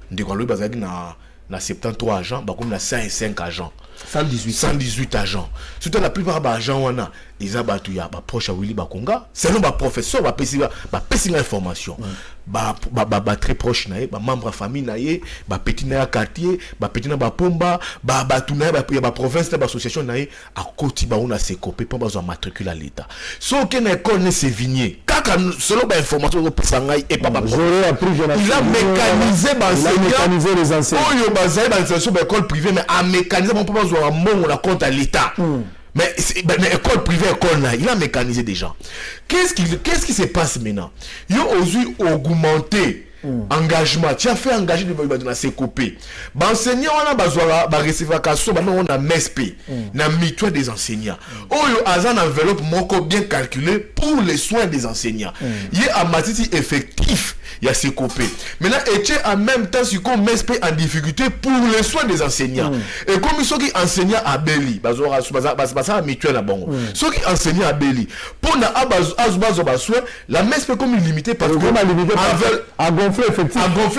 ndeko lo bazaki na 73 agents ba comme na 105 agents 118 agents surtout la plupart ba agents wana ils a batu ya ba proche à Willy Bakonga selon ba professeur ba pesi information ba très proche na ba membre famille na ye ba petit na quartier ba petit na ba pomba ba batu na ba province na ba association na ye à côté ba on a se copé pour ba matricule à l'état so que na école ne se vigner kaka selon ba information ko pesangai et pas ba il a mécanisé ba les enseignants oyo ba zai ba institution ba école privée mais a mécanisé pour pas avoir mon la compte à l'état mais école privée, il a mécanisé des gens. Qu'est-ce qui se passe maintenant? Il a osé augmenter engagement. Tu as fait engager dans la CCOP. Enseignants, on a besoin de recevoir on a MESP, na mitois des enseignants. Oh, il y a une enveloppe bien calculée pour les soins des enseignants. Il y a un matériel effectif. il y a Sekopé. Maintenant, et en même temps, si on met en difficulté pour les soins des enseignants. Et comme ceux qui enseignent à Beli, ceux qui enseignent à Beli, pour la MESP comme limité parce que à gonfler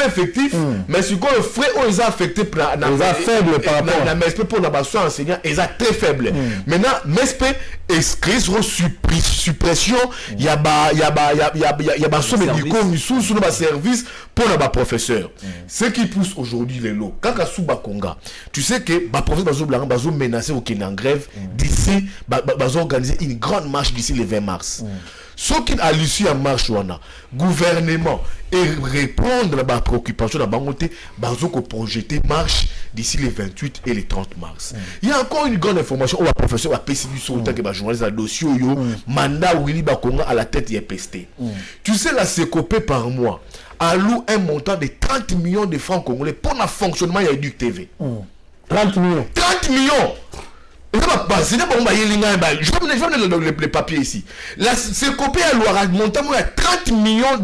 effectif, mais si on le frais, on les a affectés par faible par rapport la MESP pour la soins enseignants, ils sont très faibles. Maintenant, MESP inscrit sur suppression, il y a soins médicaux, sous le service pour les professeurs. Ce qui pousse aujourd'hui les lots. Quand Konga, tu sais que les professeurs sont menacés au Kenya en grève d'ici, ils ont organisé une grande marche d'ici le 20 mars. Ce qui a l'issue en marche, gouvernement et répondre à la préoccupation de la banque, ils ont projeté marche d'ici les 28 et les 30 mars. Il y a encore une grande information où le professeur a PCB sur le temps que les journalistes a dossier, mandat Willy Bakonga à la tête y est pesté. Tu sais, la Sekopé par mois alloue un montant de 30 millions de francs congolais pour le fonctionnement de Éduc TV. 30 millions. 30 millions. Je vais donner les papiers ici. La Sekopé a monté à 30 millions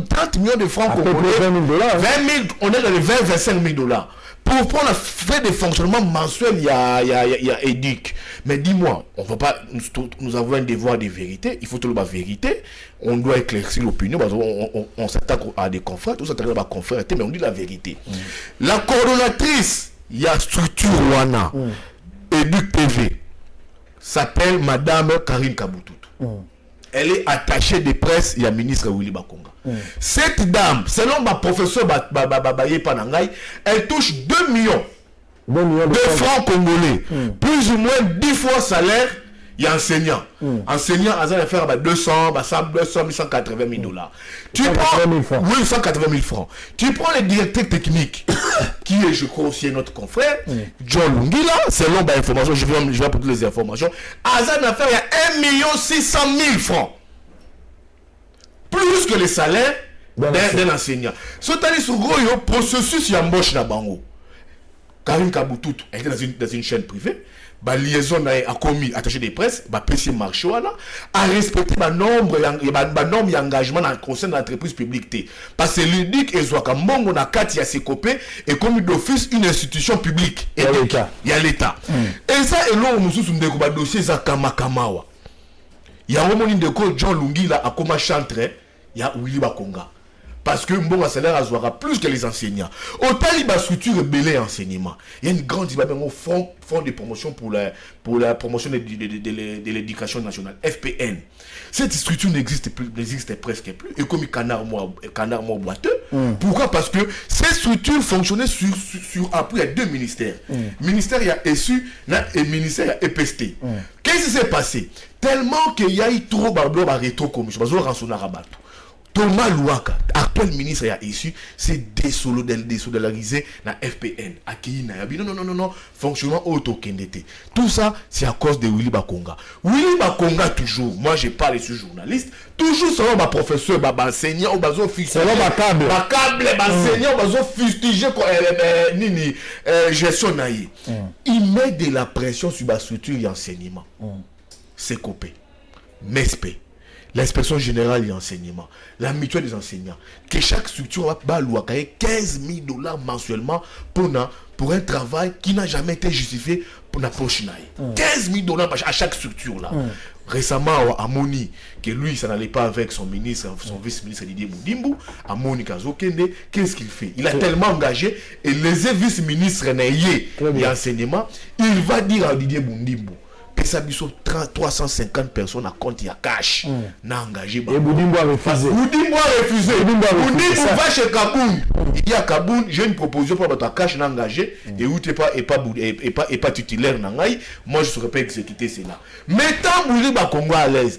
de francs congolais. 20 000, on est dans les 20-25 000 dollars. Pour prendre le frais de fonctionnement mensuel, il y a Éduc. Mais dis-moi, on va pas, nous avons un devoir de vérité, il faut tout la vérité, on doit éclaircir l'opinion, on s'attaque à des confrères, on s'attaque à des confrères, mais on dit la vérité. La coordonnatrice, il y a structure Wana, Éduc TV, s'appelle Madame Karine Kabututu. Elle est attachée de presse, il y a ministre Willy Bakonga. Cette dame, selon ma professeur Babaye Panangay, elle touche 2 millions de francs congolais. Plus ou moins 10 fois salaire, il y a enseignant. Enseignant, à faire 200, 180 000 dollars. Tu prends, oui, 180 000 francs. Tu prends les directeurs techniques, qui est, je crois, aussi notre confrère, John Lungila, selon ma information, je vais apporter les informations. Azan a fait, il y a 1 600 000 francs. Plus que les salaires d'un enseignant. C'est-à-dire, sur le processus, il y a embauche dans Bango. Karine Kabututu était dans une chaîne privée. La liaison a commis attaché des presses, le PC marché a respecté le nombre d'engagements dans le conseil de l'entreprise publique. Parce que l'UDIC et Zouakambongo na kati ya Sekopé est commis d'office une institution publique. Il y a l'État. Et ça, et là, nous sommes dans le dossier Zakamakamawa. Il y a un moment où John Lungila a comme chantre, il y a Willy Bakonga. Parce que bon salaire aura plus que les enseignants. Autant il y a structure rebelle enseignement. Il y a une grande fonds de promotion pour la promotion de l'éducation nationale, FPN. Cette structure n'existe presque plus. Et comme canard mort boiteux. Pourquoi? Parce que cette structure fonctionnait sur appui à 2 ministères. Ministère il y a ESU et ministère il y a EPST. Qu'est-ce qui s'est passé? Tellement qu'il y a eu trop de rétro-commission. Thomas Louaka, actuel ministre, a issu, c'est désolidariser la FPN. Non, fonctionnement auto-kendete. Tout ça, c'est à cause de Willy Bakonga. Willy Bakonga, toujours, moi je parle de ce journaliste, toujours selon ma professeur, ma enseignant, ou ma fustigé. Selon ma câble, enseignant, ma fustigé, gestion naïe. Il met de la pression sur ma structure et enseignement. C'est copé. MESP. L'inspection générale et l'enseignement, la mutuelle des enseignants, que chaque structure va louer 15 000 dollars mensuellement pour un travail qui n'a jamais été justifié pour la prochaine année. 15 000 dollars à chaque structure là. Récemment, Amoni, que lui, ça n'allait pas avec son ministre, son vice-ministre Didier Boudimbu, Amoni Kazokende, qu'est-ce qu'il fait? Il a tellement engagé, et les vice-ministres n'ayez l'enseignement, il va dire à Didier Boudimbu, ça a 350 personnes à compte, il y a cash. N'a engagé. Et Boudimbo a refusé. Boudimbo a refusé. Boudimbo va chez Kaboun. Il dit à Kaboun, j'ai une proposition pour votre cash n'a engagé. Et où tu n'es pas titulaire n'engaye. Moi, je ne saurais pas exécuter cela. Mais tant Willy Bakonga à l'aise,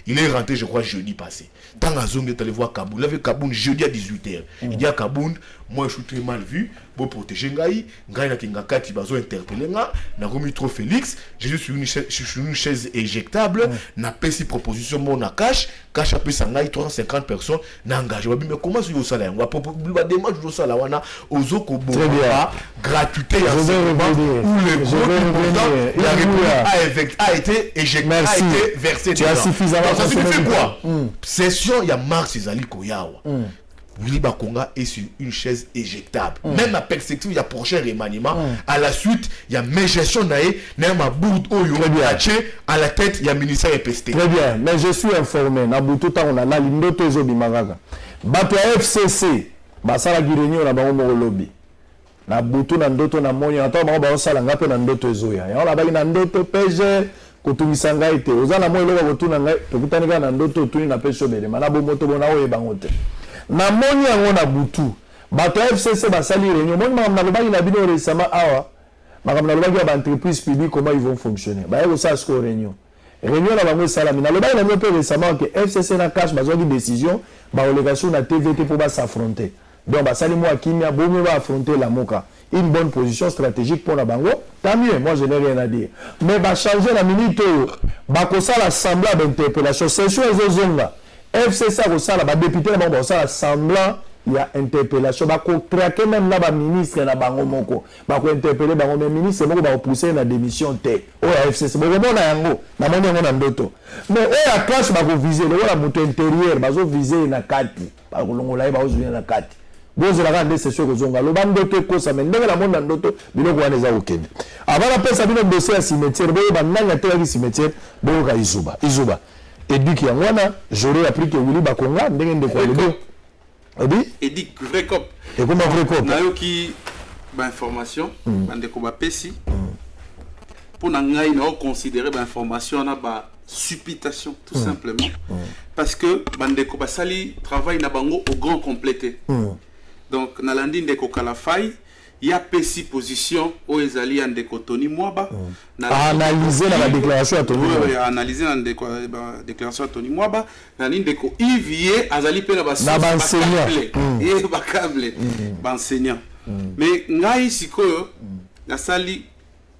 il est rentré, je crois, jeudi passé. Tant à Zong est allé voir Kaboun. Il avait Kaboun jeudi à 18h. Il dit à Kaboun, moi je suis très mal vu, pour protéger Ngai na Kingakati bazo interpeller nga, na remis trop Félix, je suis sur une chaise éjectable, na pesi proposition mon na cash a pu Ngai 350 personnes, na engagé. Mais comment est-ce que ça là? On va démarche de ça là, on a Ozoko Boba, gratuité, où le gros a été éjecté, a été versé. Tu as suffisamment. Ça signifie quoi? Session, il y a Marx Ezali Koyawa. Willy Bakonga est sur une chaise éjectable. Même à perspective, il y a prochain remaniement. À la suite, il y a mes gestion naé, ma bourde à la tête, il y a ministère EPST. Très bien, mais je suis informé. Nabutu ta on a la lindoto zo bimagaga. Bato FCC, basala girenyo na bango mo lobby. Nabutu na ndoto na monyo ata bango ba sala ngape na ndoto zo ya. Ya la ba na ndoto PG kotumisa ngai te. Ozana mo eloko kotuna ngai, tokutanika na ndoto tuni na peso bele. Mana bo moto bona o yebango te. Na moni yango na butu bato FCC basali réunion moni makamna lobaki na bino récemment awa makamna lobaki ba entreprise publique comment ils vont fonctionner ba yeko ça ce réunion na bango salami na lobaki na mio pe récemment que FCC na cash bazwa décision ba olégation na TVT pour ba s'affronter donc basali moi kimia bomi ba affronter la moka une bonne position stratégique pour la bango tant mieux moi je n'ai rien à dire mais ba changer la minute ba ko ça l'assemblée d'interpellation session ezozonga FCC a ça la député na bango ça semblant il y a interpellation ba ko traquer même là ba ministre na bango moko ba ko interpeller bango même ministre moko ba pousser na démission té o ya FCC bo mona yango na moni yango na ndoto mais o ya clash ba ko viser le wala moto intérieur ba zo viser na kati ba ko longola ba zo na kati bozo la grande session ko zonga lo ba ndoto ko ça mais ndenge la monde na ndoto biloko wana za okende abana pesa bino dossier ya cimetière bo ba nanga te ya cimetière bo ka izuba Edik Yangwana, j'aurais appris que Willy Bakonga, ndenge quoi le deux. Edik vrai cop. Et comment vrai cop? Nayo qui information, bandeko ba pesi. Pour nangai na considérer information na ba supputation tout simplement. Parce que bandeko ba sali travail na bango au grand complété. Donc nalandi ndeko kalafai il y a pesi position au ezali en Tony Mwaba analyser la déclaration à Tony Mwaba. Oui, analyser la déclaration à Tony Mwaba na ndeko Ivier azali pe na ba enseignant et ba câble ba enseignant mais ngai sikoyo na sali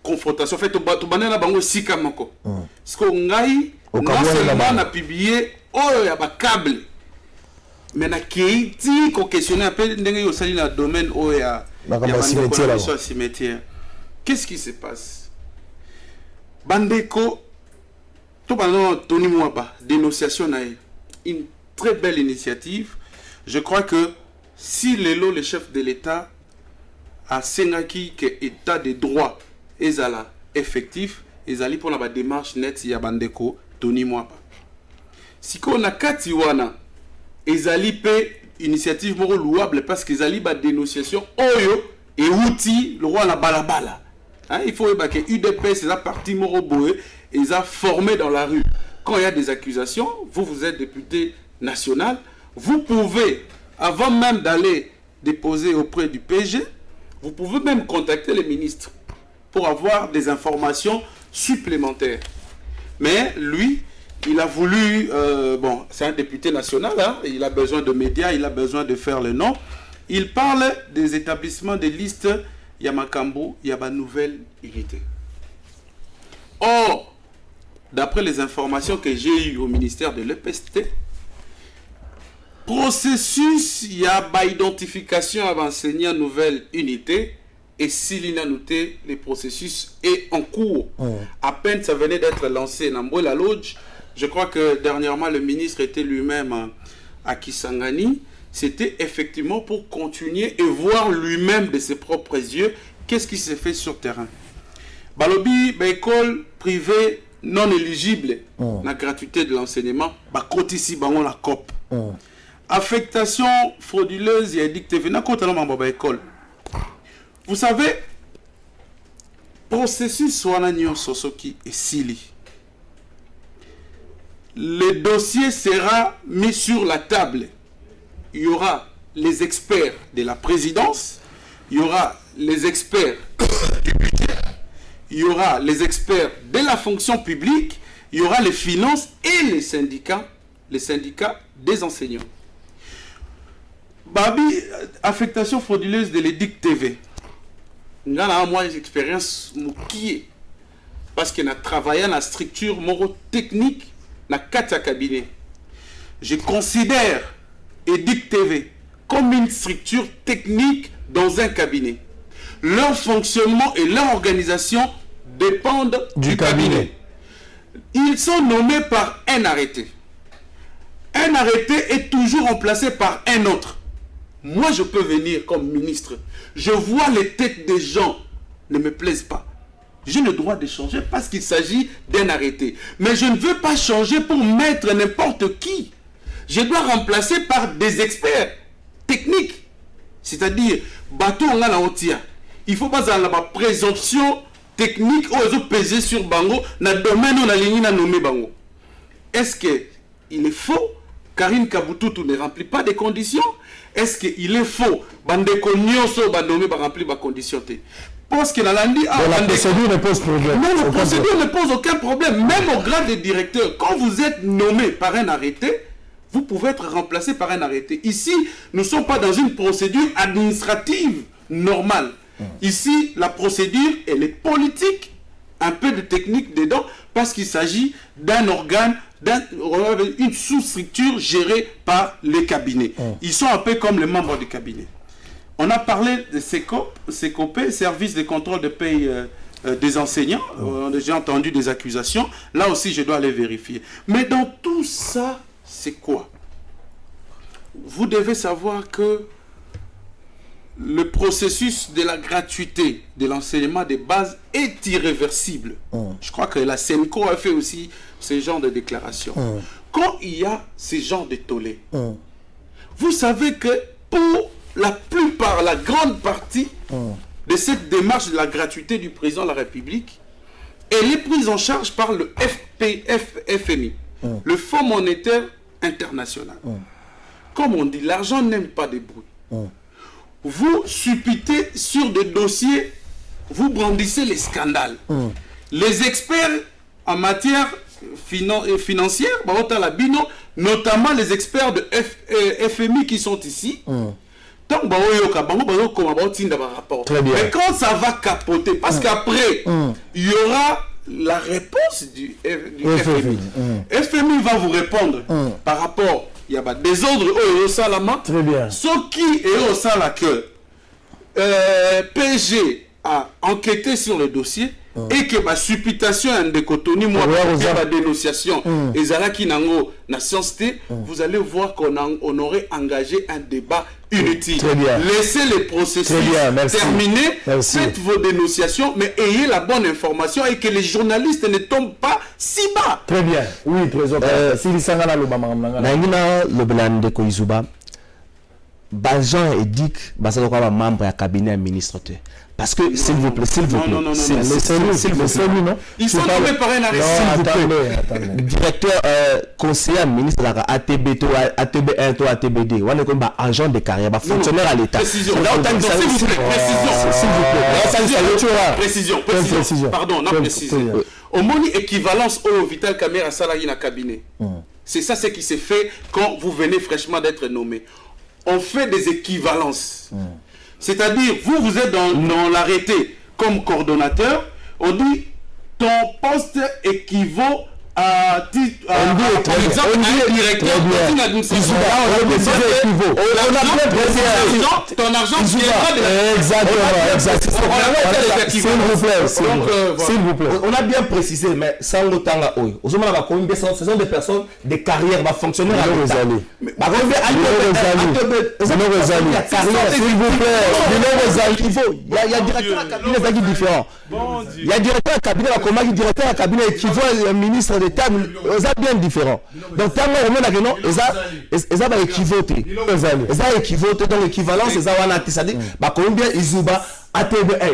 confrontation fait to banana bango sika moko siko ngai na seulement na publier oh ya ba câble mais na keiti ko questionner appel ndenge yo sali na domaine oh ya cimetière. Qu'est-ce qui se passe? Bandeko, tout pendant Tony Mwaba, dénonciation, une très belle initiative. Je crois que si le chef de l'État a Sengaki que état de droit est effectif, ils allaient pour la démarche nette il y a Bandeko Tony Mwaba. Si on a Katiwana, ils allaient initiative moro louable parce qu'ils allaient ba dénonciation oyo et outil le roi la balabala hein, il faut que UDP c'est la partie moro boé ils a formé dans la rue quand il y a des accusations vous êtes député national vous pouvez avant même d'aller déposer auprès du PG vous pouvez même contacter les ministres pour avoir des informations supplémentaires mais lui il a voulu, bon, c'est un député national, hein, il a besoin de médias, il a besoin de faire le nom. Il parle des établissements des listes Yamakambo, Yaba Nouvelle Unité. Or, d'après les informations que j'ai eues au ministère de l'EPST, processus Yaba identification à enseignant Nouvelle Unité et s'il a noté, le processus est en cours. À peine ça venait d'être lancé dans la Lodge. Je crois que dernièrement, le ministre était lui-même à Kisangani. C'était effectivement pour continuer et voir lui-même de ses propres yeux qu'est-ce qui s'est fait sur terrain. Balobi, école privée non éligible, la gratuité de l'enseignement, ici, la COP. Affectation frauduleuse et édictée, école. Vous savez, processus Soanagnon Sosoki et Sili. Le dossier sera mis sur la table. Il y aura les experts de la présidence, il y aura les experts du budget, il y aura les experts de la fonction publique, il y aura les finances et les syndicats des enseignants. Babi, affectation frauduleuse de l'EDIC TV. Moi, j'ai expérience qui parce que j'ai travaillé dans la structure technique dans 4 cabinets. Je considère EDIC TV comme une structure technique dans un cabinet. Leur fonctionnement et leur organisation dépendent du cabinet. Ils sont nommés par un arrêté. Un arrêté est toujours remplacé par un autre. Moi, je peux venir comme ministre. Je vois les têtes des gens ne me plaisent pas. J'ai le droit de changer parce qu'il s'agit d'un arrêté. Mais je ne veux pas changer pour mettre n'importe qui. Je dois remplacer par des experts techniques. C'est-à-dire, bateau on a la hontia. Il faut pas avoir la présomption technique où ils ont pesé sur Bango, dans le domaine où on a nommé Bango. Est-ce qu'il est faux? Karine Kabututu ne remplit pas des conditions. Est-ce qu'il est faux? Bandeko Nyonso Bandomé va remplir les conditions. Parce que la procédure ne pose problème. Non, la procédure ne pose aucun problème. Même au grade de directeur, quand vous êtes nommé par un arrêté, vous pouvez être remplacé par un arrêté. Ici, nous ne sommes pas dans une procédure administrative normale. Ici, la procédure, elle est politique, un peu de technique dedans, parce qu'il s'agit d'un organe, une sous-structure gérée par les cabinets. Ils sont un peu comme les membres du cabinet. On a parlé de CECOP, Service de contrôle de paye des enseignants. On a déjà entendu des accusations. Là aussi, je dois les vérifier. Mais dans tout ça, c'est quoi? Vous devez savoir que le processus de la gratuité de l'enseignement de base est irréversible. Je crois que la SENCO a fait aussi ce genre de déclaration. Quand il y a ce genre de tollé, vous savez que pour la plupart, la grande partie de cette démarche de la gratuité du président de la République, elle est prise en charge par le FMI, le Fonds monétaire international. Comme on dit, l'argent n'aime pas des bruits. Vous supputez sur des dossiers, vous brandissez les scandales. Les experts en matière financière, notamment les experts de FMI qui sont ici, très bien. Mais quand ça va capoter, parce qu'après, il y aura la réponse du FMI. FMI va vous répondre par rapport il y a des désordre au Salama. Très bien. Ce qui est au Salama que PSG a enquêté sur le dossier et que ma supputation en décotonie, moi, la dénonciation, et Zalaki Nango, na Sciences T, vous allez voir qu'on aurait engagé un débat inutile. Laissez les processus terminer, faites vos dénonciations, mais ayez la bonne information et que les journalistes ne tombent pas si bas. Très bien. Oui, Trésor. Silisangana Lobama. Nangina Lobelande Koizuba. Bajan et Dick, Basalo Kaba membre à cabinet ministre. Parce que, s'il vous plaît, non. C'est lui, non? Ils sont nommés par un arrêt. Attendez. Directeur, conseiller, ministre de la ATB1, ATBD, on est comme agent de carrière, fonctionnaire à l'État. Précision. Précision. Pardon, non, précision. Au moins, équivalence au Vital Caméra salarié dans le cabinet. C'est ça ce qui s'est fait quand vous venez fraîchement d'être nommé. On fait des équivalences. C'est-à-dire, vous êtes dans l'arrêté comme coordonnateur, on dit ton poste équivaut à titre par exemple un directeur d'une administration. Ton argent viendra de s'il vous plaît. On a bien précisé, mais sans le temps là, ce sont des personnes de carrière, fonctionnaires à l'État. Il y a directeur à cabinet qui est différent. Il y a directeur à cabinet, directeur à cabinet qui voit un ministre d'État, ils sont bien différents. Donc, tant que non, ils sont équivotés. Ils sont équivotés, donc l'équivalence, ils sont c'est-à-dire, combien ils jouent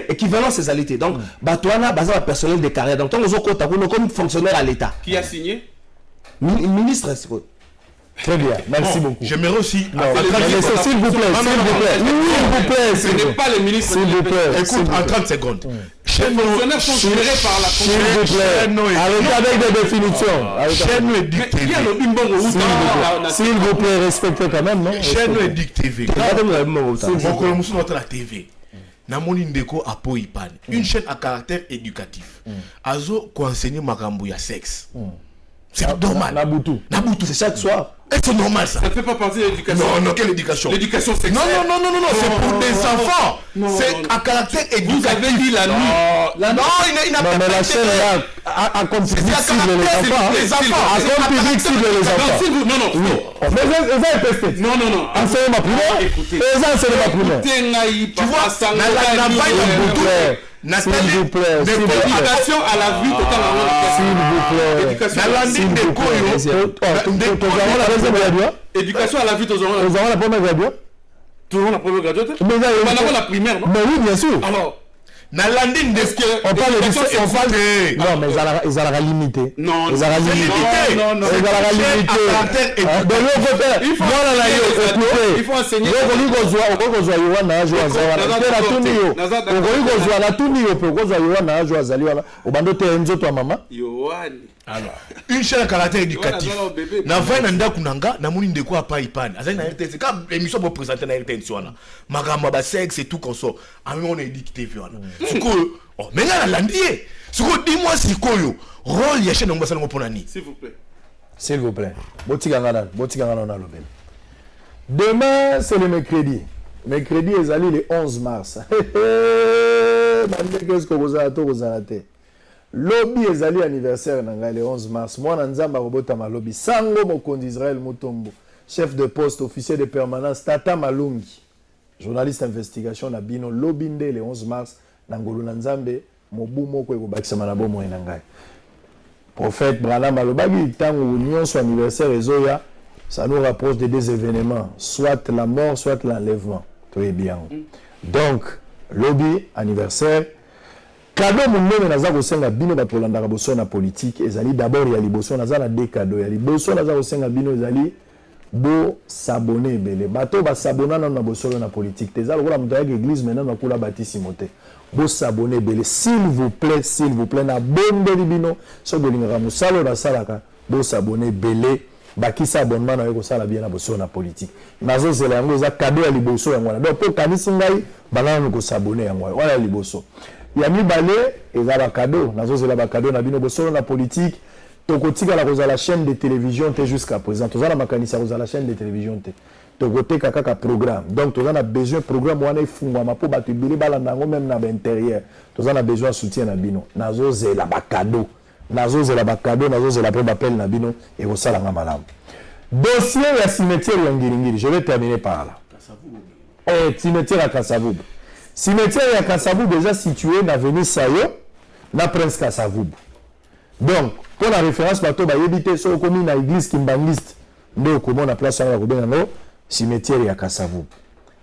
équivalence, c'estalité. Donc, Batouana, basé sur personnel de carrière. Donc, nous sommes comme fonctionnaire à l'État. Qui a signé? Ministre, c'est quoi? Très bien, merci beaucoup. J'aimerais aussi. S'il vous plaît. Ce n'est pas le ministre. S'il vous plaît. Écoute, en 30 secondes. fonctionnaires sont gérés par la arrêtez avec des définitions. Chaîne Edic TV. S'il vous plaît, respectez quand même, non? Chaîne Edic TV. C'est la TV. Namoni Ndeko Apo Ipan. Une chaîne à caractère éducatif. Azo ko enseigner makambo ya sexe. C'est normal. Nabutu, c'est chaque soir. C'est normal ça. Ça ne fait pas partie de l'éducation. Non, quelle éducation? L'éducation sexuelle. Non, c'est pour des enfants. C'est à caractère éducatif. Vous avez dit la nuit. Non, il n'a pas. Mais la chaîne là, à compte public cible les enfants. À compte public cible les enfants. Non. Mais ils ont testé. Non. Enseignez ma primaire. Écoutez. Ils ont enseigné ma primaire. Tu vois, S'il vous plaît. Éducation à la vie totale. S'il vous plaît. Éducation à la vie totale. Nous avons la première graduate. Toujours la première graduate. Mais la primaire, non? Mais oui, bien sûr. Alors, on parle de non, mais ils ont la limité. Non, ils ont la limité. Il faut enseigner. Alors, une chaîne à caractère éducatif. Nava nanda kunanga na muni ndeko apa ipane. Azali na RTNC ka émission pour présenter na RTNC wana. Magamba ba sexe et tout comme ça. Ami on Edic TV wana. Siko oh mais là landier. Siko dis-moi sikoyo rôle ya chaîne ngomba salongo ponani. S'il vous plaît. S'il vous plaît. Botika ngana na lobel. Demain c'est le mercredi. Mercredi ezali le 11 mars. Qu'est-ce que vous avez to Lobby ezali anniversaire nanga le 11 mars. Moi nzamba robota ma lobby sango mokonzi Israël Mutombo, chef de poste officier de permanence Tata Malungi, journaliste investigation na bino lobby nde le 11 mars nangolo nzambe mobu moko ekobakisa na bomo nanga. Prophète Branham alobaki tango union son anniversaire ezoya, ça nous rapproche de deux événements, soit la mort soit l'enlèvement. Très bien. Donc lobby anniversaire cadeau munene naza kosenga bino bato landaka boso na politique ezali d'abord ya liboso naza na deux cadeaux ya liboso naza kosenga bino ezali bo s'abonner belé bato ba s'abonner na boso na politique teza lokola moto ya église maintenant na kula batisi moté bo s'abonner belé s'il vous plaît na bondeli bino so bolingaka musalo na salaka bo s'abonner belé bakisa abonnement na yeko sala bien na boso na politique nazo zela yango za cadeau ya liboso yango donc po kanisi ngai banana ko s'abonner yango wala liboso ya mibale ezala cadeau nazozela ba cadeau na bino bosolo na politique tokotika la kozala chaîne de télévision te jusqu'à présent tozala makanisa kozala chaîne de télévision te tokoteka kaka programme donc tozana besoin programme wana efungwama po bato ebele balanda yango même na baintérieur tozana besoin soutien na bino nazozela ba cadeau nazozela mpe bapele na bino ekosalanga malamu dossier ya cimetière ya Ngiringiri je vais terminer par là cimetière ya Kasavubu. Cimetière ya Kasavubu déjà situé dans l'avenue Sayo, na Prince Kasavubu. Donc, pour la référence, bateau ba yebite so komi na église kimbangiste, ndo komo na place ya kobenga no cimetière ya Kasavubu.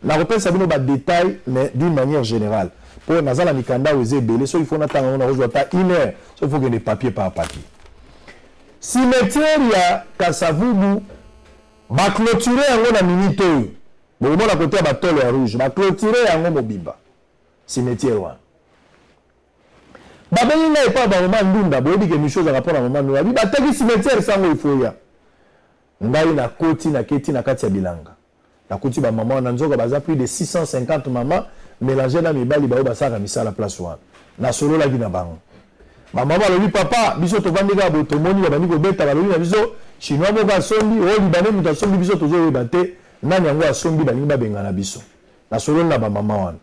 Na repère sabino ba détail mais d'une manière générale. Pour nazala mikanda oze belé, so il faut natanga na rejoindre ta une heure, so il faut que des papiers par papier. Cimetière ya Kasavubu ba clôturer yango na minute oyo. Bon, on a côté à battle rouge, va clôturer un mobimba. Cimetière wa. Babeli n'a pas dans moment ndunda, bo dit que chose à rapport à moment ndunda. Bi bataki cimetière sango ifoya. Ngai na koti na keti na kati ya bilanga. Na koti ba maman na nzoka baza plus de 650 mamans mélangés na mibali ba basaka misala place wa. Na solo la bina bango. Ma maman le dit papa, biso to vandika bo to moni ba bani ko beta ba lo biso chinois mo ka sombi, o libanais muta sombi biso to zo bate. Nani yango asombi balingi babengana biso na solo na ba mama wana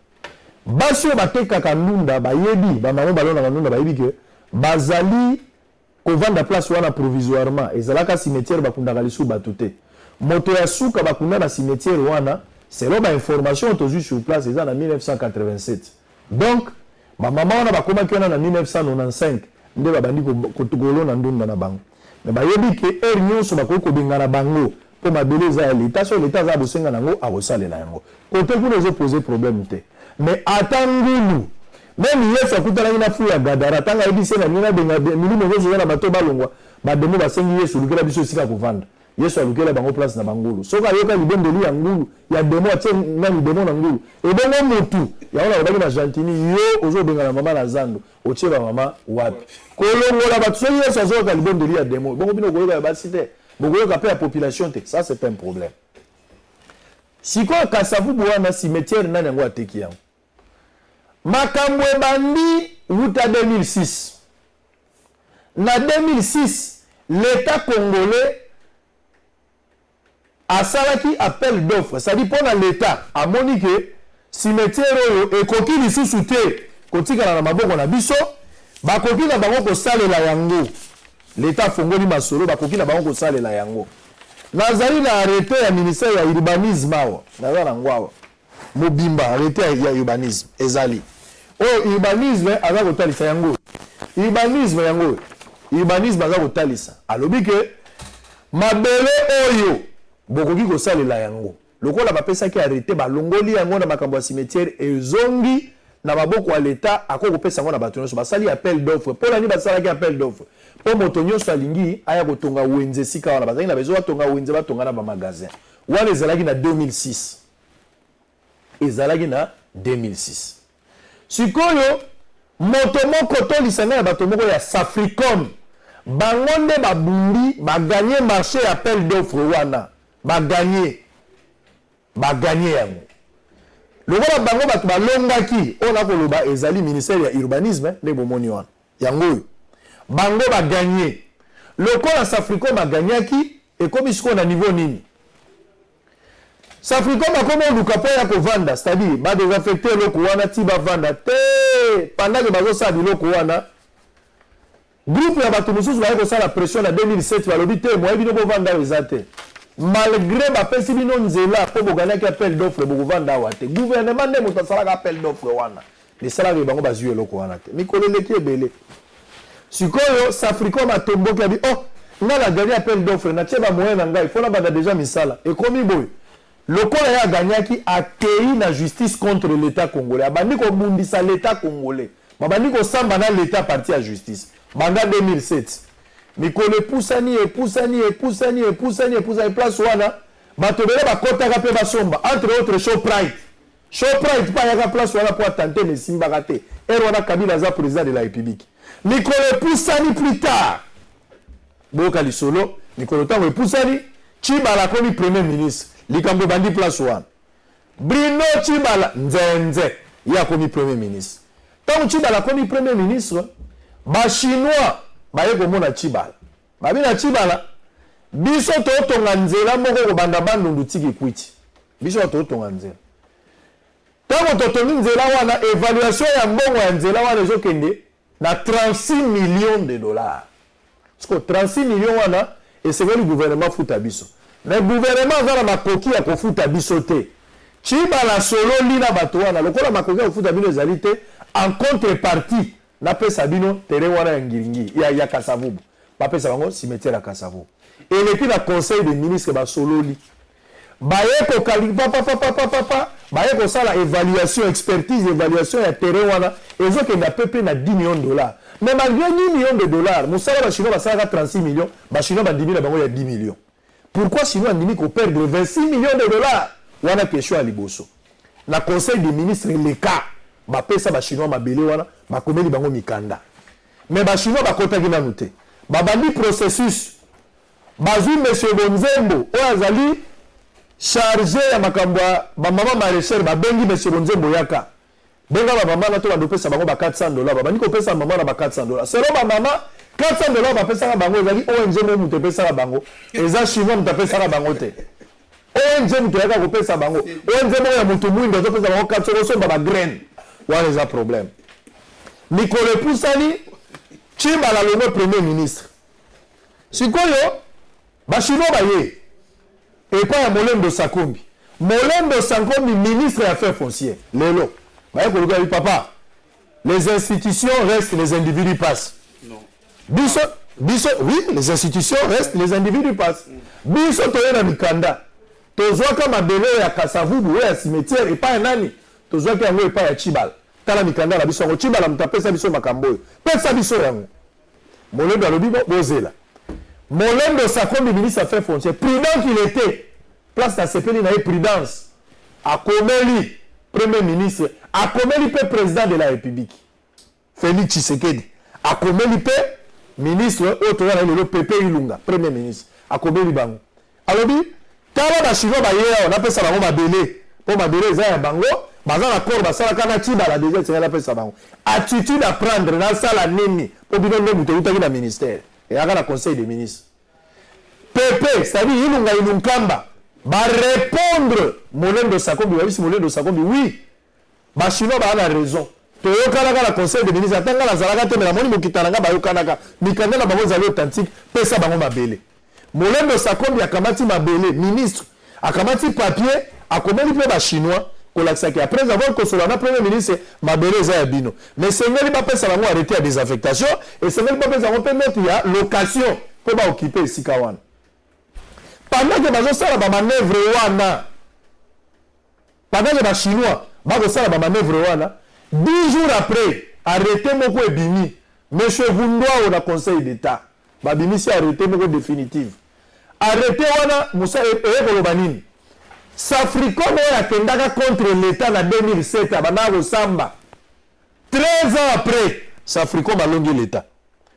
basi batekaka ndunda bayebi ba mama balona ndunda bayebi ke bazali kovanda place wana provisoirement ezalaka cimetière bakundaka lisu batute moto ya suka bakunda na cimetière wana selon ba information tozui sur place eza na 1987 donc ba mama wana bakomaki wana na 1995 nde babandi kolona ndunda na bango mais bayebi ke er nyonso bakoki kobengana bango pour ma beleza ya l'état sur l'état za bosenga nango akosalela yango côté kuna ezo poser problème te mais atangulu même yesu akutanaki na fu ya gadara tanga yebise na nina benga milimo ezoza na bato balongwa bademo basengi yesu lukela biso esika kovanda yesu alukela bango place na bangulu soka yoka libondeli ya ngulu ya demo atie nani demo na ngulu ebongo mutu ya ona obaki na Gentini yo ozobenga na mama na zando otie ba mama wapi kolongola batu so yesu azoka libondeli ya demo bongo bino koyoka ya basi te bokoyoka pe ya population te ça c'est pas un problème sikoyo Kasavubu wana cimetière nani yango ateki yango makambo ebandi wuta 2006 na 2006 l'état congolais a salaki appel d'offre ça dit pour l'état a moni que cimetière oyo ekoki lisusu te kotikala na maboko na biso bakoki na bango kosalela yango l'état fongoli masolo bakoki na bango kosalela yango nazali na arrêté ya ministère ya urbanisme awa naza na ngwawa mobimba arrêté ya urbanisme ezali oyo urbanisme aza kotalisa yango urbanisme aza kotalisa alobi ke mabele oyo bokoki kosalela yango lokola bapesaki arrêté balongoli yango na makambo ya cimetière ezongi na maboko ya l'état ako kopesa yango na bato nyonso basali appel d'offre mpo nani basalaki appel d'offre mpo moto nyonso alingi aya kotonga wenze esika wana bazalaki na bezo batonga wenze batonga na bamagasin wana ezalaki na 2006 sikoyo moto moko tolisanga ya bato moko ya Safricom bango nde babundi baganye marché ya appel d'offre wana baganye yango lokola bango bato balongaki ona koloba ezali ministère ya urbanisme nde bomoni wana yango oyo bango baganye lokola Safricom aganyaki ekomi siko na niveau nini Safricom akomi oluka po ya kovanda c'est-à-dire badesaffecte eloko wana ti bavanda te pendant ke bazosala biloko wana groupe ya bato mosusu baye kosala pression na 2007 balobi te moye bino bovanda oyo eza te malgré bapesi bino nzela mpo boganyaki appel d'offre bokovanda awa te gouvernement nde moto asalaka appel d'offre wana esalaka bango bazwi eloko wana te mikolo eleki ebele sikoyo Safricom atomboki abi nga na gagné appel d'offre natie bamoyen na ngai fona banda déjà misala ekomi boye lokola ya aganyaki akei na justice contre l'état congolais abandi kobundisa l'état congolais babandi kosamba na l'état parti ya justice banda 2007 mikolo epusani place wana bato ebele bakotaka mpe basomba entre autres Shoprite pa yaka place wana po atante mesimbaka te ere wana Kabila aza président de la république mikolo epusani plus tard boyoka lisolo mikolo ntango epusani Chibala akomi premier ministre likambo bandi place wana Bruno Chibala nzenze ye akomi premier ministre ntango Chibala akomi premier ministre bachinois baye komona Chibala babi na Chibala biso totonga nzela moko kobanda bandundu tiki kwiti biso totonga nzela ntango totongi nzela wana évaluation ya mbongo ya nzela wana ezokende na 36 millions de dollars parce que 36 millions wana esengeli gouvernement futa biso mais gouvernement aza na makoki ya kofuta biso te Chibala sololi na bato wana lokola makoki ya kofuta bino ezali te en contrepartie napesa bino terrain wana ya ngiringi ya Kasavubu bapesa bango cimetière ya Kasavubu eleki na conseil de ministre basololi baye kokali baye kosala évaluation expertise évaluation ya terrain wana ezokenda pepe na 10 millions de dollars mais malgré 10 millions de dollars mosala bachinois basalaka 36 millions bachinois bandimi na bango ya 10 millions pourquoi chinois andimi koperdre 26 millions de dollars wana question ya liboso na conseil des ministres leka bapesa bachinois mabele wana bakomeli bango mikanda mais bachinois bakotaki nanu te babandi processus bazwi monsieur Bonzembo oyo azali chargé ya makambo ya bamama maraîchère babengi monsieur Bonzembo yaka benga bamama na to bandopesa bango ba $400 babandi kopesa mama na ba $400 selo bamama $400 bapesaka bango ezali ONG mo mutu epesaka bango eza chinois mutu apesaka bango te ONG mutu yaka kopesa bango ONG mo ya mutu mwingi azopesa bango $400 osomba bagraine wana eza problème mikolo epusani Chibala longo premier ministre sikoyo bachinois baye epai ya Molembo Sakombi ministre des affaires foncières lelo baye koluka bi papa les institutions restent, les individus passent. Non. Oui, les institutions restent, les individus passent. Biso toye na mikanda tozwaka mabele ya Kasavubu ya cimetière epai ya nani tozwaka yango epai ya Chibala tala mikanda na biso yango Chibala mutapesa biso makambo oyo pesa biso yango Molembo alobi bozela Molembo Sakombi, ministre des Affaires foncières, prudent qu'il était, place à CPN, il a eu prudence. À Komeli, Premier ministre, à Komeli, président de la République, Félix Tshisekedi, à Komeli, ministre, le PP Ilunga, Premier ministre, à Komeli Bango. Alors, quand on a chinois, on appelle ça ma belé. Pour ma belé, c'est un bango. Bazar la corde, ça la canati, la deuxième, c'est appelle ça bango. Attitude à prendre dans ça la nemi. Pour bien le mouter, dans le ministère. Et à la conseil des ministres. PP, c'est-à-dire, Ilunga Ilunkamba, va répondre. Molembo Sakombi, Molembo Sakombi, oui. Bah, chinois, bah, on a raison. Toyokanaka la conseil des ministres, attends la zalaka te, mais la moni mokitananga, bah, yokanaka. Mikanda la bango zali authentique, pesa bango mabele. Molembo Sakombi akamati mabele, ministre, akamati papier, akomeli pe ba chinois, kolakisaki. Après avoir consolé le premier ministre, mabele za yabino. Mais c'est ngeli pas pesa bango arrêter à désaffectation, et c'est ngeli pas pesa bango permettre ya location, pour ba occuper ici kawan. Pendant que bazo sala ba manœuvre wana, pendant que ba chinois, bazo sala ba manœuvre wana, 10 jours après, arrêté moko ebimi, monsieur Vundwa au la conseil d'État. Babimi si arrêté moko définitive. Arrêté wana Moussa Ekolobanini. Safricom a tendaka contre l'État en 2007 à Banaro Samba. 13 ans après, Safricom a longué l'État.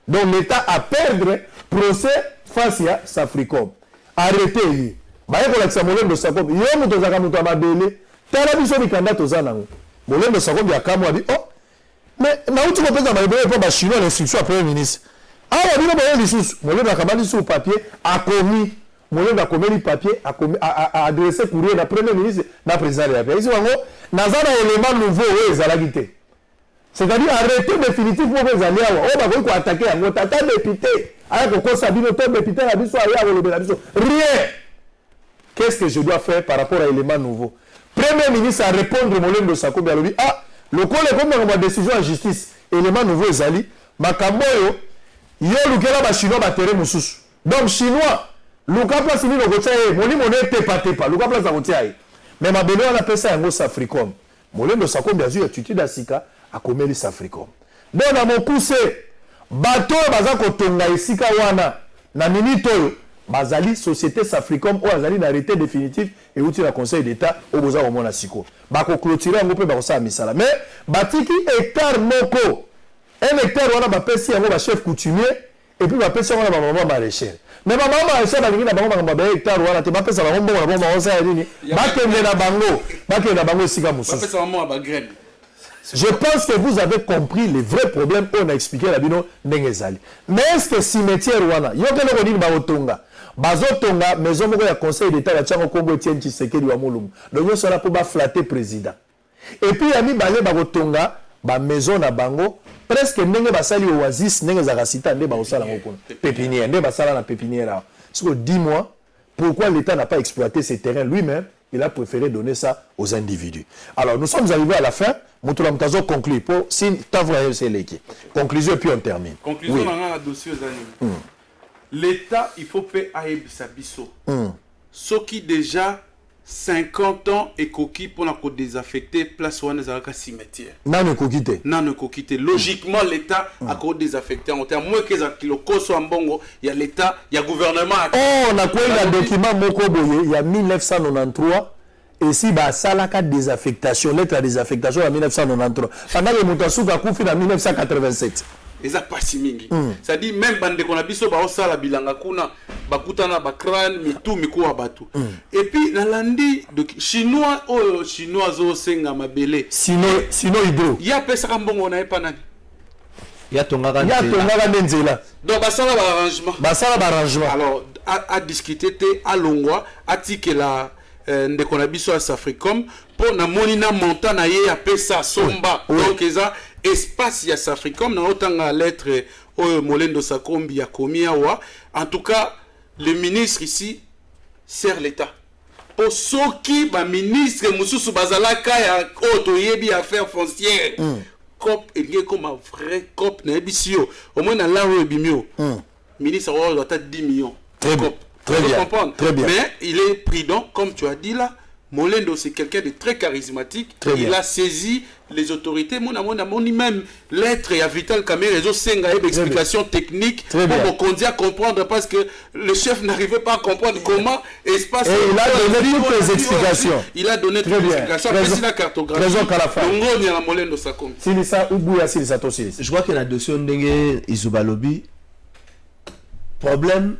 Donc l'État a perdu procès face à Safricom. Arrêté lui. Bayeko la Molembo Sakombi. Yo muto zaka muto amabele. Tala biso mikanda tozana. Molembo Sakombi akamu abi oh. Mais na uti ko pesa mabele po ba chinois l'instruction à premier ministre. Ah, on a dit que Molembo a commis sur papier, a commis, Molembo a commis le papier, a adressé courrier à premier ministre, à président de la République. Ici, on a un élément nouveau, c'est-à-dire arrêter définitivement les alliés. On va attaquer un autre député. Rien. Qu'est-ce que je dois faire par rapport à l'élément nouveau? Premier ministre a répondu Molembo Sakombi, il a dit ah, le col est comme une décision en justice. Élément nouveau, les alliés. Makamboyo. Yo lukela ba chinois ba terre mususu. Donc chinois luka place ni lokotia e moni monete patepa luka place a kotia e. Mais ma belo na pesa yango Safricom. Molembo Sakombi azu attitude asika akomeli Safricom. Donc na mokuse bato baza kotonga esika wana na minute oyo bazali société Safricom o azali na arrêté définitif et outil la conseil d'état o boza au mona siko. Ba ko clôturer ngo pe ba ko sa misala. Mais batiki hectare moko. Un hectare, on a un chef coutumier et puis on a un maman maraîchère. Mais maman maraîchère, on a un hectare, on a un Je pense que vous avez compris les vrais problèmes qu'on a expliqué à la bino Nengezali. Mais est-ce que cimetière, on a Bazotonga, maison de conseil d'État, la Tchango Congo, Etienne Tshisekedi ou Amolum. Donc, nous sommes là pour flatter président. Et puis, il y a mis Bazotonga, maison na bango. Presque ndenge basali oasis ndenge za rasita ndenge basala ngoko pépinière ndenge basala na pépinière. Parce 10 mois pourquoi l'État n'a pas exploité ces terrains lui-même, il a préféré donner ça aux individus. Alors nous sommes arrivés à la fin, Moutoula Mtazo conclut pour si t'avouez c'est l'équipe. Conclusion puis on termine. Conclusion dans un dossier aux animaux. L'État il faut payer à Sabiso. Ce qui déjà 50 ans et coquille pour la désaffecter place où on est à la cimetière. Non coquité. Non coquité. Logiquement l'État a quoi désaffecté en termes moins que ça kilo koso en bongo, il y a l'État, il y a gouvernement. Oh, on a quoi le document Mokoboye, il y a 1993 et si bah ça la carte désaffectation, lettre à désaffectation en 1993. Pendant que Moutasuka Koufi en 1987. Eza pasi mingi. Ça dit même bande qu'on a biso ba osala bilanga kuna bakutana ba crâne mitu mikuwa batu. Et puis na landi de chinois zo senga mabele. Sino hydro. Ya pesa kambongo na epa nani. Ya tonga nzela. Donc basala ba arrangement. Alors à discuter te à longwa atike la ndeko na biso à Safricom pour na monina montana ye ya pesa somba. Donc eza espace ya Safricom na otanga lettre au Molembo Sakombi ya komi awa. En tout cas, le ministre ici sert l'État. Pour ceux qui ba ministre mususu bazalaka ya otoyebi affaires foncières. Cop et comme un vrai cop na ebisio. Au moins na la ebimio. Ministre doit être 10 millions. Très bien. Très bien. Mais il est prudent comme tu as dit là. Molendo, c'est quelqu'un de très charismatique. Il a saisi les autorités. Mon même lettre et à Vital Kamerhe, ils ont 5 explications techniques pour me conduire à comprendre parce que le chef n'arrivait pas à comprendre comment espace. Et il a donné toutes les explications. Il a donné toutes les explications. Après, c'est la cartographie. Raison qu'à la fin. Molendo, ça compte. Je crois que la dossier de Izubalobi, problème,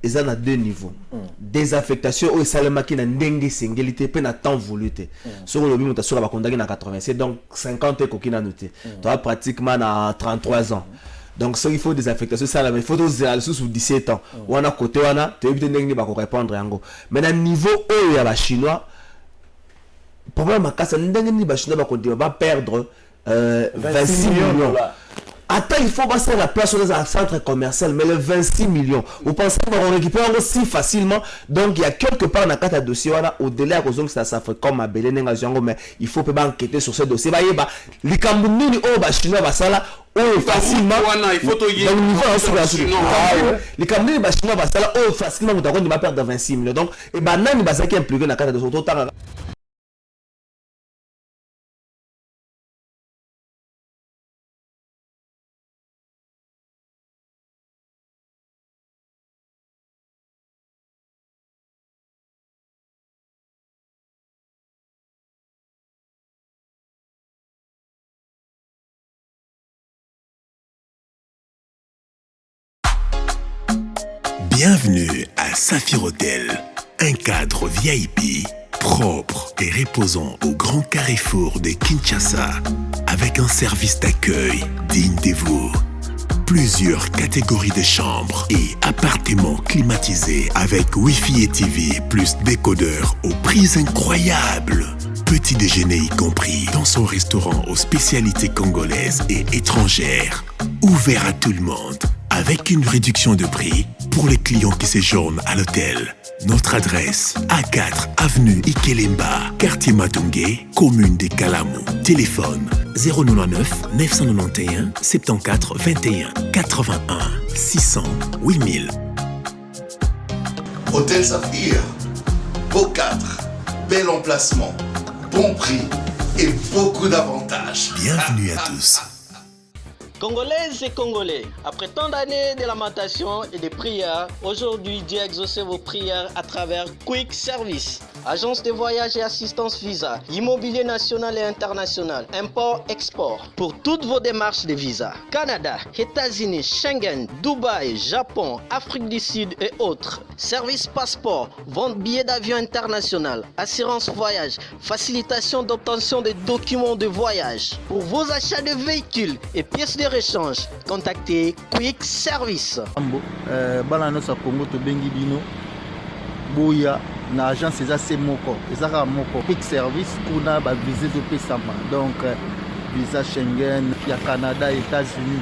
ils ont à 2 niveaux. Désaffectation, où ils ont qui na dengue singulité, pe na temps voulu. Sur le lobby, sur la condamné na 87, donc 50 et coquina noté. Tu as pratiquement à 33 ans. Donc, il faut des affectations, ça, il faut des sous 17 ans. On a côté, on a, tu as vu pour répondre. Mais à niveau où il y a les Chinois, le problème c'est que les Chinois va perdre 26 millions. Attends, il faut passer la place dans un centre commercial, mais les 26 millions, vous pensez qu'on récupère aussi facilement. Donc, il y a quelque part dans la carte de dossier, au-delà de ça, ça fait comme à Belé, mais il faut pas enquêter sur ce dossier. Les Camerounais, les Chinois, ça facilement. Les Camerounais, les Chinois, facilement, vous va perdre 26 millions. Donc, et ben, il va s'inquiéter impliqué dans la carte de dossier. Bienvenue à Saphir Hotel, un cadre VIP, propre et reposant au grand carrefour de Kinshasa, avec un service d'accueil digne de vous. Plusieurs catégories de chambres et appartements climatisés avec Wi-Fi et TV plus décodeur aux prix incroyables. Petit déjeuner y compris dans son restaurant aux spécialités congolaises et étrangères. Ouvert à tout le monde, avec une réduction de prix pour les clients qui séjournent à l'hôtel. Notre adresse, A4 avenue Ikelemba, quartier Matungé, commune de Kalamou. Téléphone 099 991 74 21 81 600 8000. Hôtel Saphir, beau cadre, bel emplacement, bon prix et beaucoup d'avantages. Bienvenue à tous. Congolaises et Congolais, après tant d'années de lamentation et de prières, aujourd'hui Dieu a exaucé vos prières à travers Quick Service. Agence de voyage et assistance visa, immobilier national et international, import-export. Pour toutes vos démarches de visa, Canada, États-Unis, Schengen, Dubaï, Japon, Afrique du Sud et autres. Service passeport, vente billets d'avion international, assurance voyage, facilitation d'obtention des documents de voyage. Pour vos achats de véhicules et pièces de rechange, contactez Quick Service. Na agence eza se moko ezaka moko Quick Service kuna ba visa zopesama donc visa Schengen ya Canada États-Unis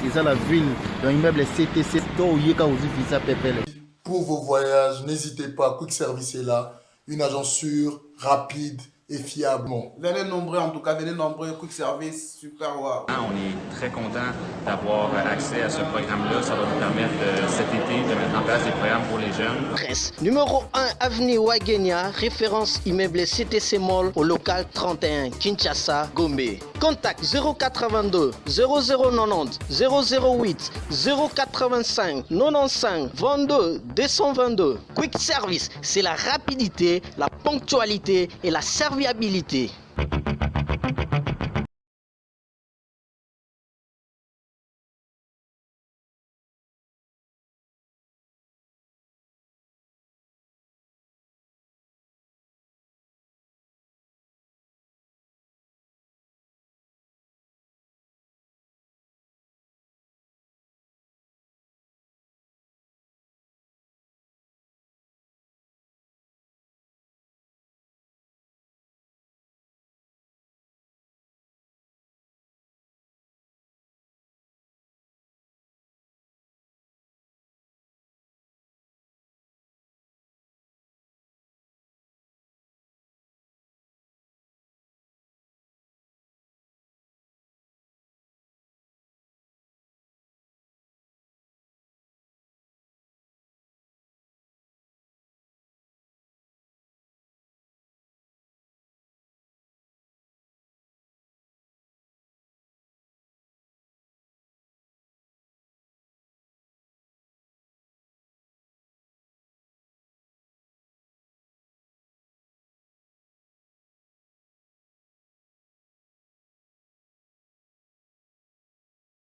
eza la ville dans immeuble CTC to yeka ozi visa pepele. Pour vos voyages, n'hésitez pas, Quick Service est là, une agence sûre, rapide et fiable. Venez nombreux, en tout cas, venez nombreux, Quick Service, super wow. On est très content d'avoir accès à ce programme-là. Ça va nous permettre cet été de mettre en place des programmes pour les jeunes. Adresse numéro 1 avenue Wagenia, référence immeuble CTC Mall au local 31, Kinshasa, Gombe. Contact 082 0090 008 085 95 22 222. Quick Service, c'est la rapidité, la ponctualité et la serviabilité.